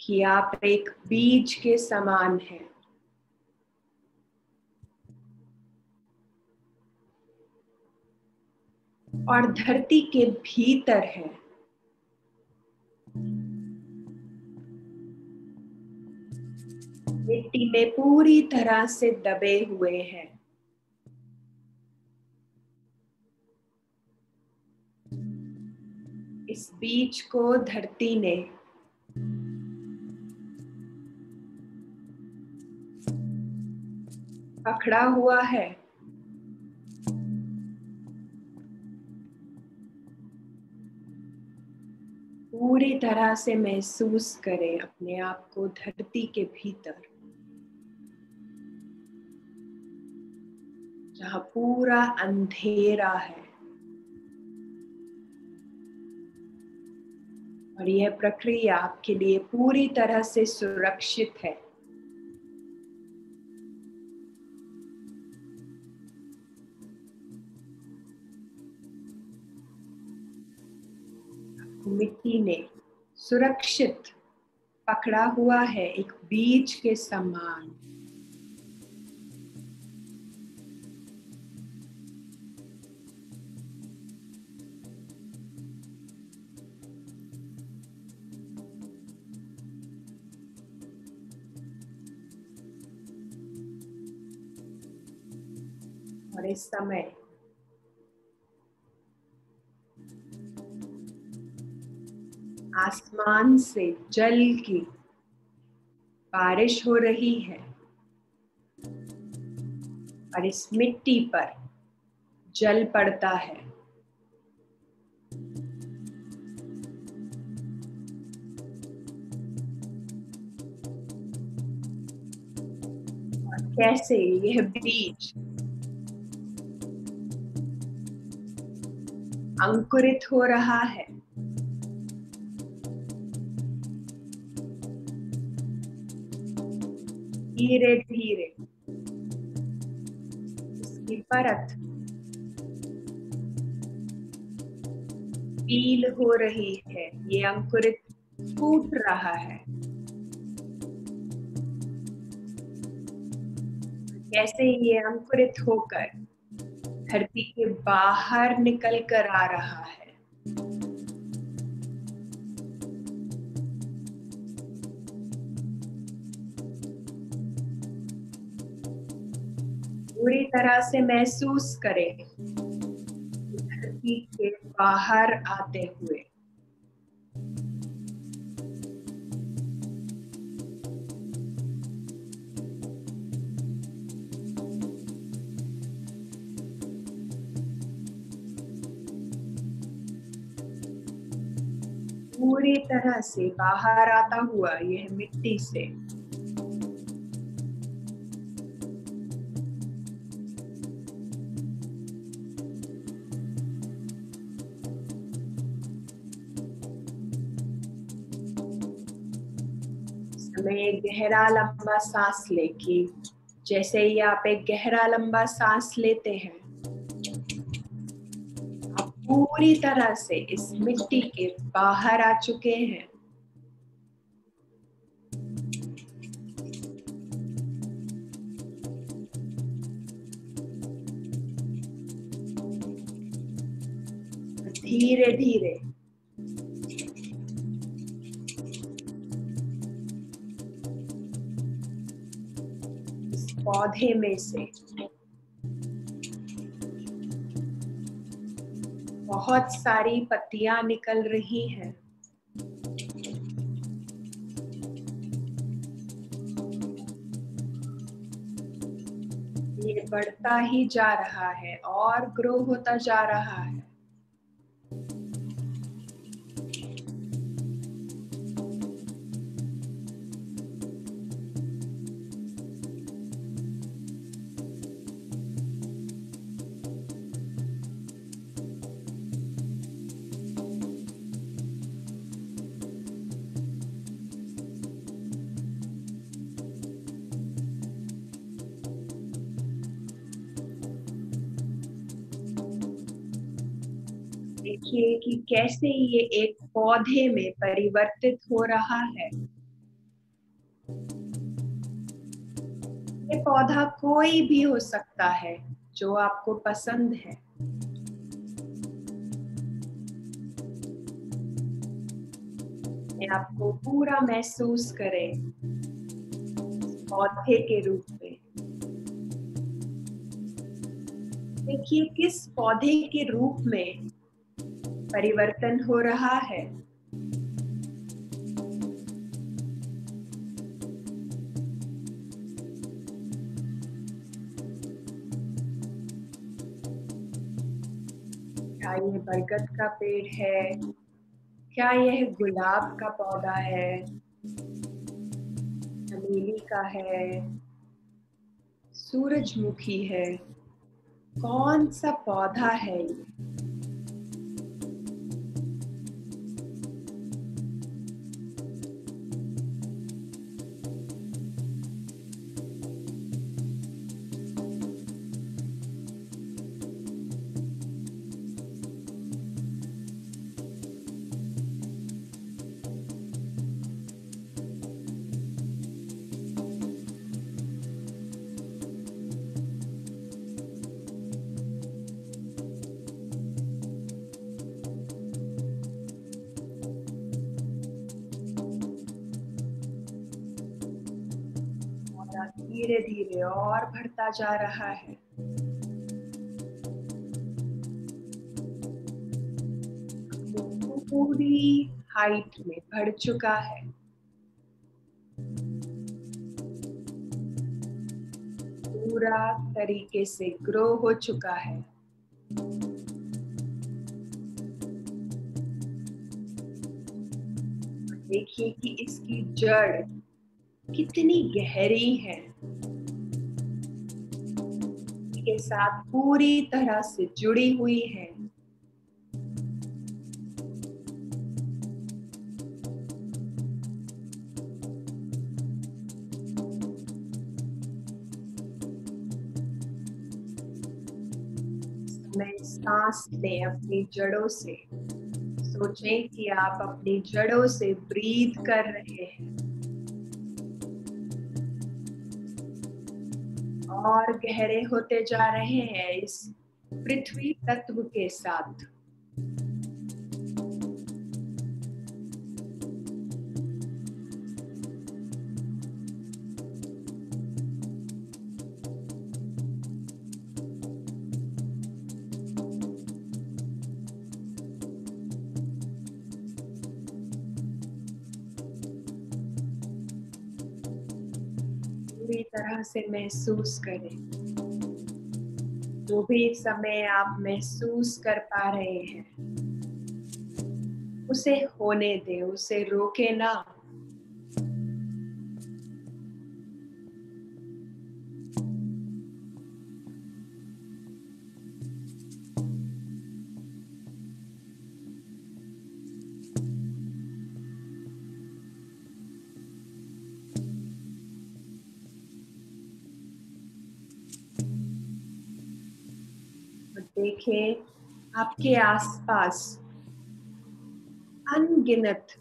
कि आप एक बीज के समान हैं। और धरती के भीतर है। मिट्टी में पूरी तरह से दबे हुए हैं। इस बीज को धरती ने पकड़ा हुआ है। पूरी तरह से महसूस करें अपने आप को धरती के भीतर, जहाँ पूरा अंधेरा है और यह प्रक्रिया आपके लिए पूरी तरह से सुरक्षित है। मिट्टी ने सुरक्षित पकड़ा हुआ है एक बीज के समान। और इस समय आसमान से जल की बारिश हो रही है और इस मिट्टी पर जल पड़ता है। और कैसे यह बीज अंकुरित हो रहा है। धीरे धीरे इसकी परत पील हो रही है। ये अंकुरित फूट रहा है। कैसे ये अंकुरित होकर धरती के बाहर निकल कर आ रहा है। पूरी तरह से महसूस करें धरती के बाहर आते हुए। पूरी तरह से बाहर आता हुआ यह मिट्टी से एक गहरा लंबा सांस ले कि जैसे ही आप एक गहरा लंबा सांस लेते हैं, आप पूरी तरह से इस मिट्टी के बाहर आ चुके हैं। धीरे धीरे पौधे में से बहुत सारी पत्तियां निकल रही हैं। ये बढ़ता ही जा रहा है और ग्रो होता जा रहा है। देखिए कि कैसे ये एक पौधे में परिवर्तित हो रहा है। ये पौधा कोई भी हो सकता है जो आपको पसंद है। मैं आपको पूरा महसूस करें पौधे के रूप में। देखिए किस पौधे के रूप में परिवर्तन हो रहा है। क्या यह बरगद का पेड़ है? क्या यह गुलाब का पौधा है? चमेली का है? सूरजमुखी है? कौन सा पौधा है ये? धीरे धीरे और बढ़ता जा रहा है। पूरी हाइट में बढ़ चुका है। पूरा तरीके से ग्रो हो चुका है। देखिए कि इसकी जड़ कितनी गहरी है, के साथ पूरी तरह से जुड़ी हुई है। मैं सांस लें अपनी जड़ों से। सोचें कि आप अपनी जड़ों से ब्रीथ कर रहे हैं और गहरे होते जा रहे हैं इस पृथ्वी तत्व के साथ। पूरी तरह से महसूस करें। जो भी समय आप महसूस कर पा रहे हैं उसे होने दें, उसे रोके ना। देखें आपके आसपास अनगिनत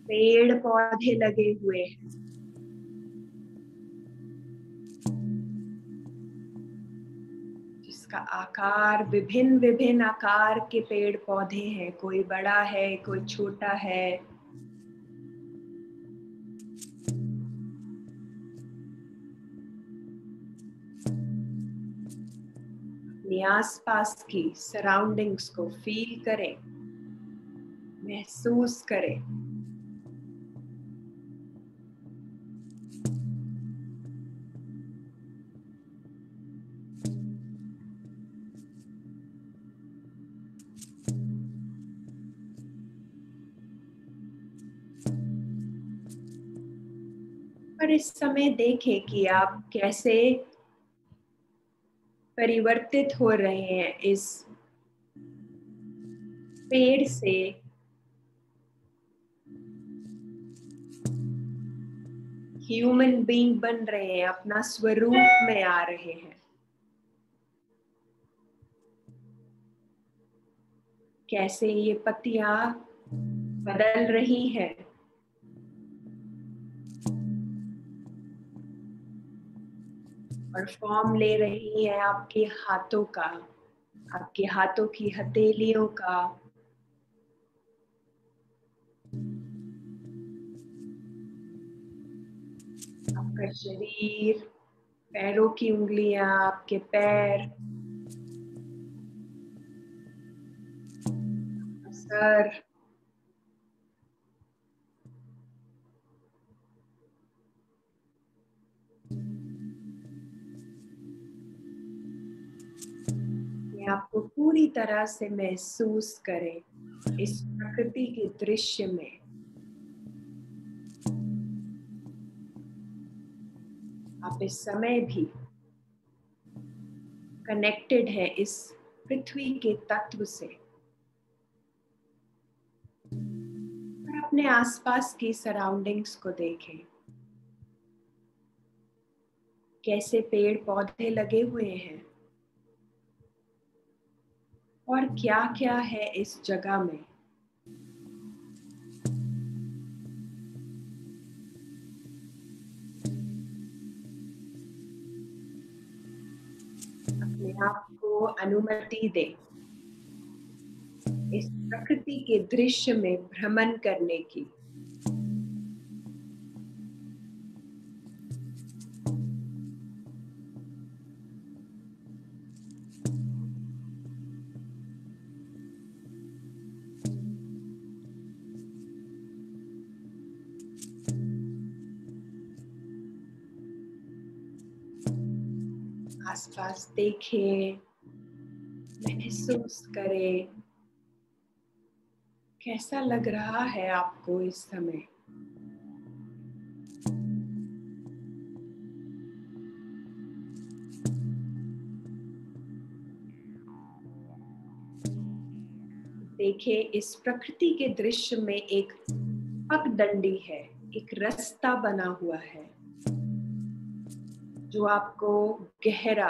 पेड़ पौधे लगे हुए हैं। जिसका आकार विभिन्न विभिन्न आकार के पेड़ पौधे हैं। कोई बड़ा है, कोई छोटा है। अपने आसपास की सराउंडिंग्स को फील करें, महसूस करें। और इस समय देखें कि आप कैसे परिवर्तित हो रहे हैं इस पेड़ से ह्यूमन बीइंग बन रहे हैं, अपना स्वरूप में आ रहे हैं। कैसे ये पत्तियां बदल रही हैं, और फॉर्म ले रही है आपके हाथों का, आपके हाथों की हथेलियों का, आपका शरीर, पैरों की उंगलियां, आपके पैर, सर, ये आपको पूरी तरह से महसूस करें इस प्रकृति के दृश्य में। आप इस समय भी कनेक्टेड है इस पृथ्वी के तत्व से, और अपने आसपास की सराउंडिंग्स को देखें। कैसे पेड़ पौधे लगे हुए हैं और क्या क्या है इस जगह में। अपने आप को अनुमति दें इस प्रकृति के दृश्य में भ्रमण करने की। आसपास देखें, महसूस करें, कैसा लग रहा है आपको इस समय। देखें, इस प्रकृति के दृश्य में एक पगडंडी है, एक रास्ता बना हुआ है जो आपको गहरा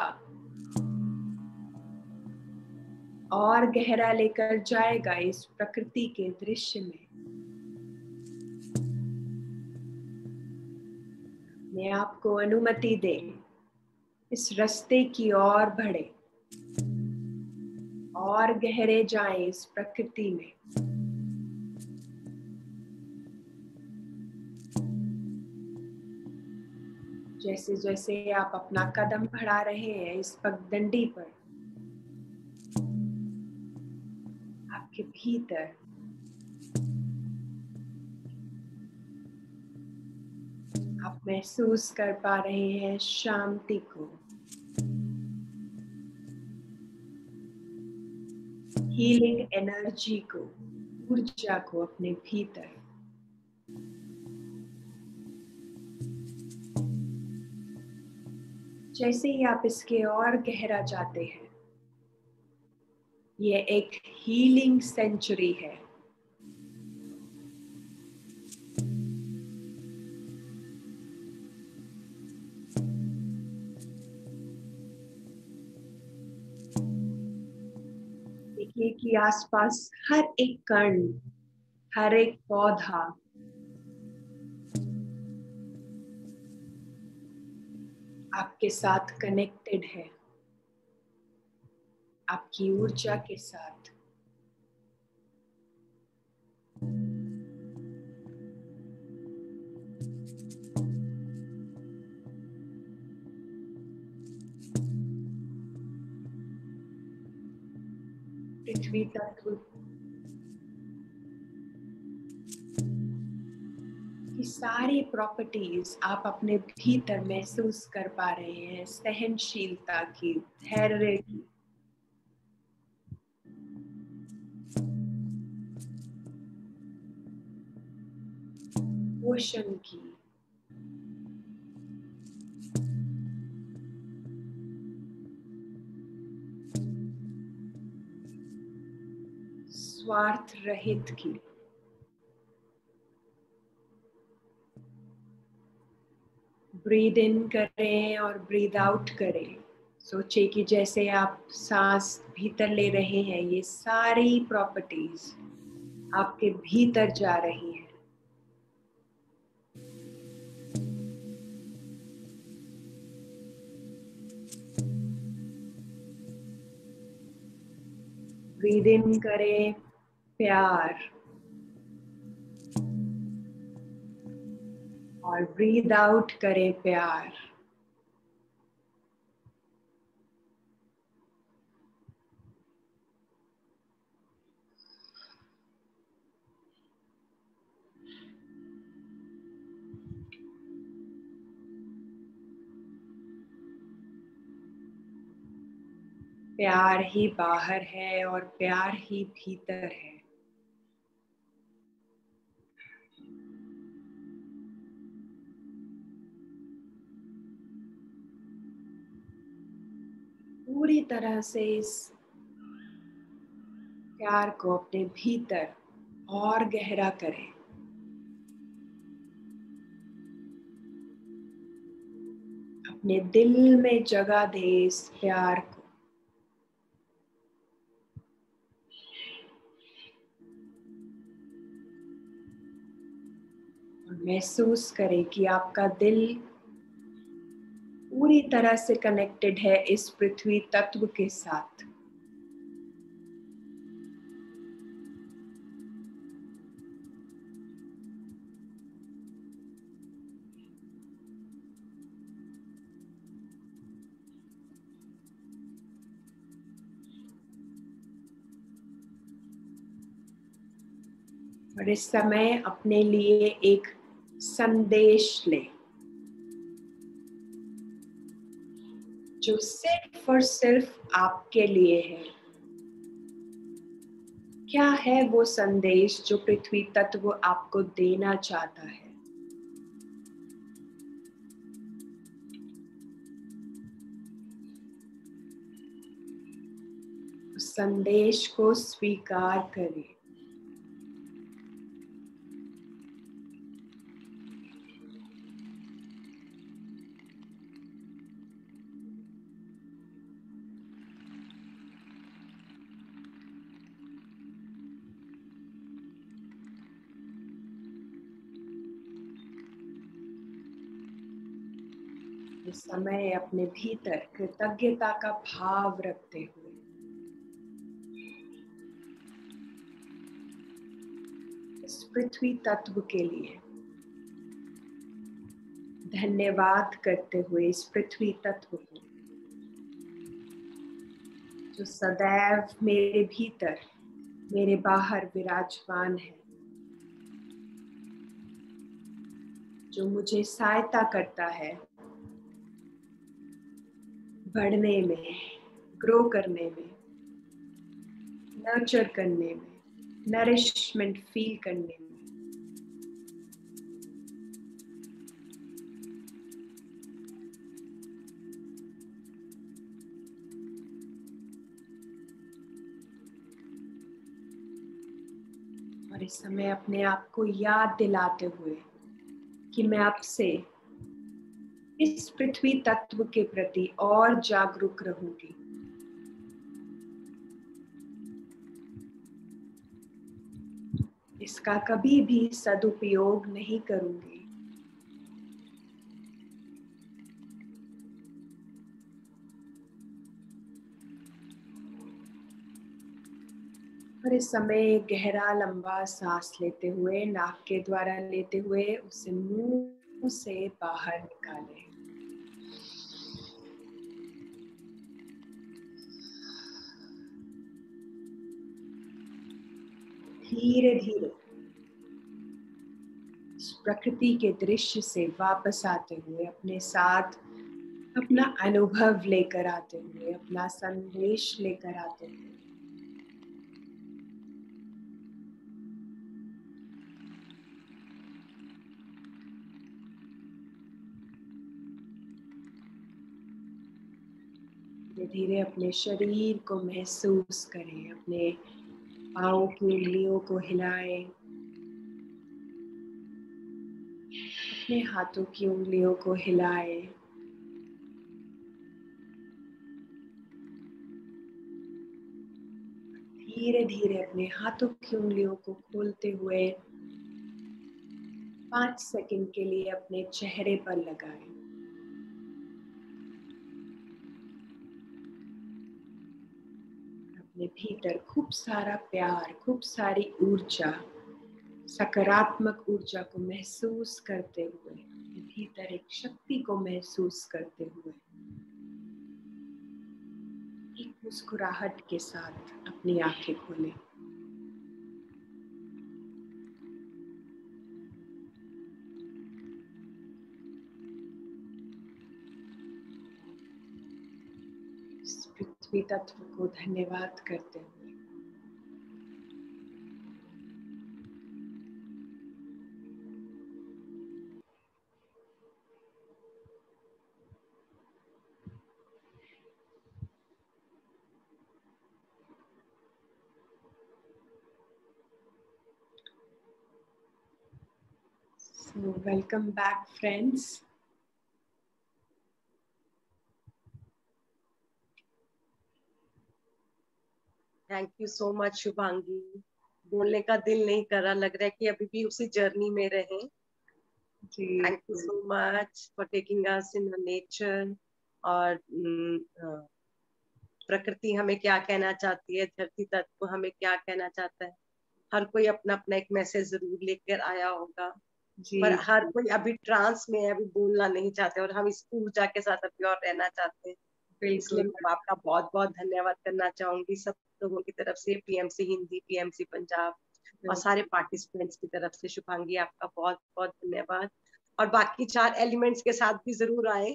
और गहरा लेकर जाएगा इस प्रकृति के दृश्य में। मैं आपको अनुमति दे इस रास्ते की ओर बढ़े और गहरे जाएं इस प्रकृति में। जैसे जैसे आप अपना कदम बढ़ा रहे हैं इस पगडंडी पर, आपके भीतर आप महसूस कर पा रहे हैं शांति को, हीलिंग एनर्जी को, ऊर्जा को अपने भीतर। जैसे ही आप इसके और गहरा जाते हैं, ये एक हीलिंग सेंचुरी है। देखिए कि आसपास हर एक कण, हर एक पौधा आपके साथ कनेक्टेड है, आपकी ऊर्जा के साथ। पृथ्वी तत्व की सारी प्रॉपर्टीज आप अपने भीतर महसूस कर पा रहे हैं। सहनशीलता की, धैर्य की, पोषण की, स्वार्थ रहित की। ब्रीद इन करें और ब्रीद आउट करें सोचिए कि जैसे आप सांस भीतर ले रहे हैं, ये सारी प्रॉपर्टीज आपके भीतर जा रही हैं। ब्रीद इन करें प्यार और ब्रीद आउट करें प्यार। प्यार ही बाहर है और प्यार ही भीतर है। पूरी तरह से इस प्यार को अपने भीतर और गहरा करें। अपने दिल में जगह दें इस प्यार को। और महसूस करें कि आपका दिल पूरी तरह से कनेक्टेड है इस पृथ्वी तत्व के साथ। और इस समय अपने लिए एक संदेश लें जो सिर्फ और सिर्फ आपके लिए है। क्या है वो संदेश जो पृथ्वी तत्व आपको देना चाहता है? उस संदेश को स्वीकार करें। इस समय अपने भीतर कृतज्ञता का भाव रखते हुए इस पृथ्वी तत्व के लिए धन्यवाद करते हुए इस पृथ्वी तत्व को जो सदैव मेरे भीतर मेरे बाहर विराजमान है, जो मुझे सहायता करता है बढ़ने में, ग्रो करने में, नर्चर करने में, नरिशमेंट फील करने में। और इस समय अपने आप को याद दिलाते हुए कि मैं आपसे इस पृथ्वी तत्व के प्रति और जागरूक रहूंगी। इसका कभी भी सदुपयोग नहीं करूंगी। और इस समय गहरा लंबा सांस लेते हुए नाक के द्वारा लेते हुए उसे मुंह से बाहर निकालें। धीरे धीरे इस प्रकृति के दृश्य से वापस आते हुए अपने साथ अपना अनुभव लेकर आते हुए, अपना संदेश लेकर आते हुए धीरे धीरे अपने शरीर को महसूस करें। अपने पाँव की उंगलियों को हिलाएं, अपने हाथों की उंगलियों को हिलाएं। धीरे धीरे अपने हाथों की उंगलियों को खोलते हुए 5 सेकंड के लिए अपने चेहरे पर लगाएं। अपने भीतर खूब सारा प्यार, खूब सारी ऊर्जा, सकारात्मक ऊर्जा को महसूस करते हुए, भीतर एक शक्ति को महसूस करते हुए एक मुस्कुराहट के साथ अपनी आंखें खोलें। इस पृथ्वी तत्व को धन्यवाद करते हुए So welcome back, friends. Thank you so much Shubhangi. बोलने का दिल नहीं कर रहा, लग रहा है कि अभी भी उसी जर्नी में रहें। Thank you so much for taking us in nature. और प्रकृति हमें क्या कहना चाहती है, धरती तत्व हमें क्या कहना चाहता है, हर कोई अपना अपना एक मैसेज जरूर लेकर आया होगा। पर हर कोई अभी ट्रांस में है, अभी बोलना नहीं चाहते और हम इस ऊर्जा के साथ अभी और रहना चाहते हैं। इसलिए मैं आपका बहुत बहुत धन्यवाद करना चाहूंगी सब लोगों की तरफ से, पीएमसी हिंदी, पीएमसी पंजाब और सारे पार्टिसिपेंट्स की तरफ से। शुभांगी आपका बहुत बहुत धन्यवाद। और बाकी 4 एलिमेंट्स के साथ भी जरूर आए,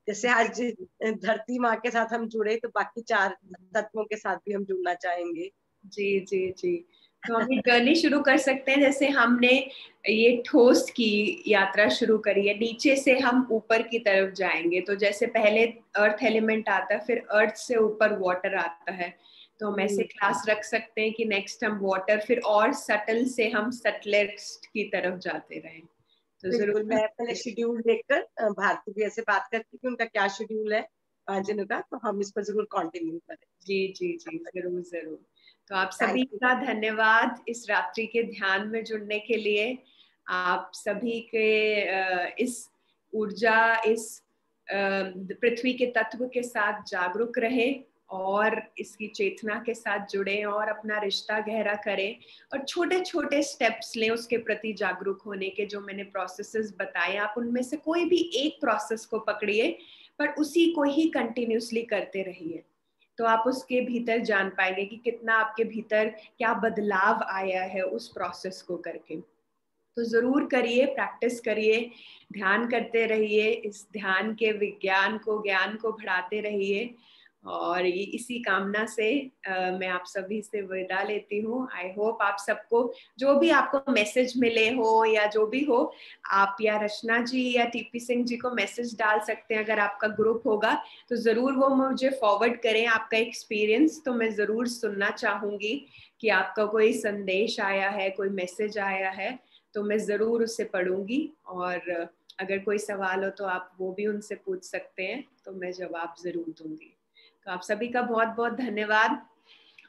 जैसे आज धरती माँ के साथ हम जुड़े तो बाकी 4 तत्वों के साथ भी हम जुड़ना चाहेंगे। जी जी जी। तो हम जर्नी शुरू कर सकते हैं। जैसे हमने ये ठोस की यात्रा शुरू करी है, नीचे से हम ऊपर की तरफ जाएंगे। तो जैसे पहले अर्थ एलिमेंट आता है, फिर अर्थ से ऊपर वाटर आता है। तो हम ऐसे क्लास रख सकते हैं कि नेक्स्ट हम वाटर, फिर और सटल से हम सटलेस्ट की तरफ जाते रहें। तो बिल्कुल, मैं पहले शेड्यूल देखकर भारती भैया से बात करती कि उनका क्या शेड्यूल है 5 दिनों का, तो हम इस पर जरूर कंटिन्यू करें। जी जी जी, जरूर जरूर। तो आप सभी का धन्यवाद इस रात्रि के ध्यान में जुड़ने के लिए। आप सभी के इस ऊर्जा, इस पृथ्वी के तत्व के साथ जागरूक रहे और इसकी चेतना के साथ जुड़े और अपना रिश्ता गहरा करें और छोटे छोटे स्टेप्स लें उसके प्रति जागरूक होने के। जो मैंने प्रोसेसेस बताए, आप उनमें से कोई भी एक प्रोसेस को पकड़िए, पर उसी को ही कंटिन्यूसली करते रहिए। तो आप उसके भीतर जान पाएंगे कि कितना आपके भीतर क्या बदलाव आया है उस प्रोसेस को करके। तो जरूर करिए, प्रैक्टिस करिए, ध्यान करते रहिए, इस ध्यान के विज्ञान को, ज्ञान को बढ़ाते रहिए। और इसी कामना से मैं आप सभी से विदा लेती हूँ। आई होप आप सबको जो भी आपको मैसेज मिले हो या जो भी हो, आप या रचना जी या टीपी सिंह जी को मैसेज डाल सकते हैं। अगर आपका ग्रुप होगा तो जरूर वो मुझे फॉरवर्ड करें आपका एक्सपीरियंस, तो मैं जरूर सुनना चाहूंगी कि आपका कोई संदेश आया है, कोई मैसेज आया है, तो मैं जरूर उसे पढ़ूंगी। और अगर कोई सवाल हो तो आप वो भी उनसे पूछ सकते हैं, तो मैं जवाब जरूर दूंगी। तो आप सभी का बहुत बहुत धन्यवाद।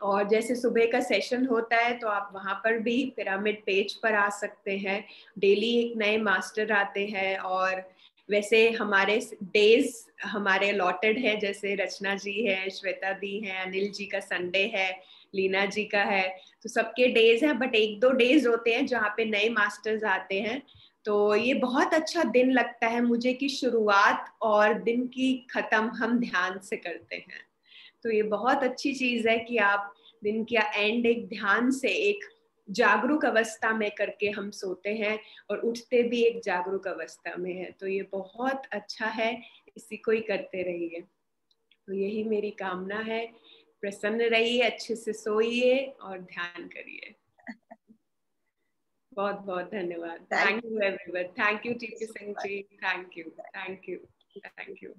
और जैसे सुबह का सेशन होता है तो आप वहाँ पर भी पिरामिड पेज पर आ सकते हैं। डेली एक नए मास्टर आते हैं और वैसे हमारे डेज हमारे अलॉटेड है। जैसे रचना जी है, श्वेता दी है, अनिल जी का संडे है, लीना जी का है, तो सबके डेज है। बट 1-2 डेज होते हैं जहाँ पे नए मास्टर्स आते हैं। तो ये बहुत अच्छा दिन लगता है मुझे कि शुरुआत और दिन की खत्म हम ध्यान से करते हैं। तो ये बहुत अच्छी चीज है कि आप दिन का एंड एक ध्यान से, एक जागरूक अवस्था में करके हम सोते हैं और उठते भी एक जागरूक अवस्था में है। तो ये बहुत अच्छा है, इसी को ही करते रहिए। तो यही मेरी कामना है। प्रसन्न रहिए, अच्छे से सोइए और ध्यान करिए। बहुत बहुत धन्यवाद। Thank you everyone. Thank you TP Singh ji. Thank you, thank you, thank you.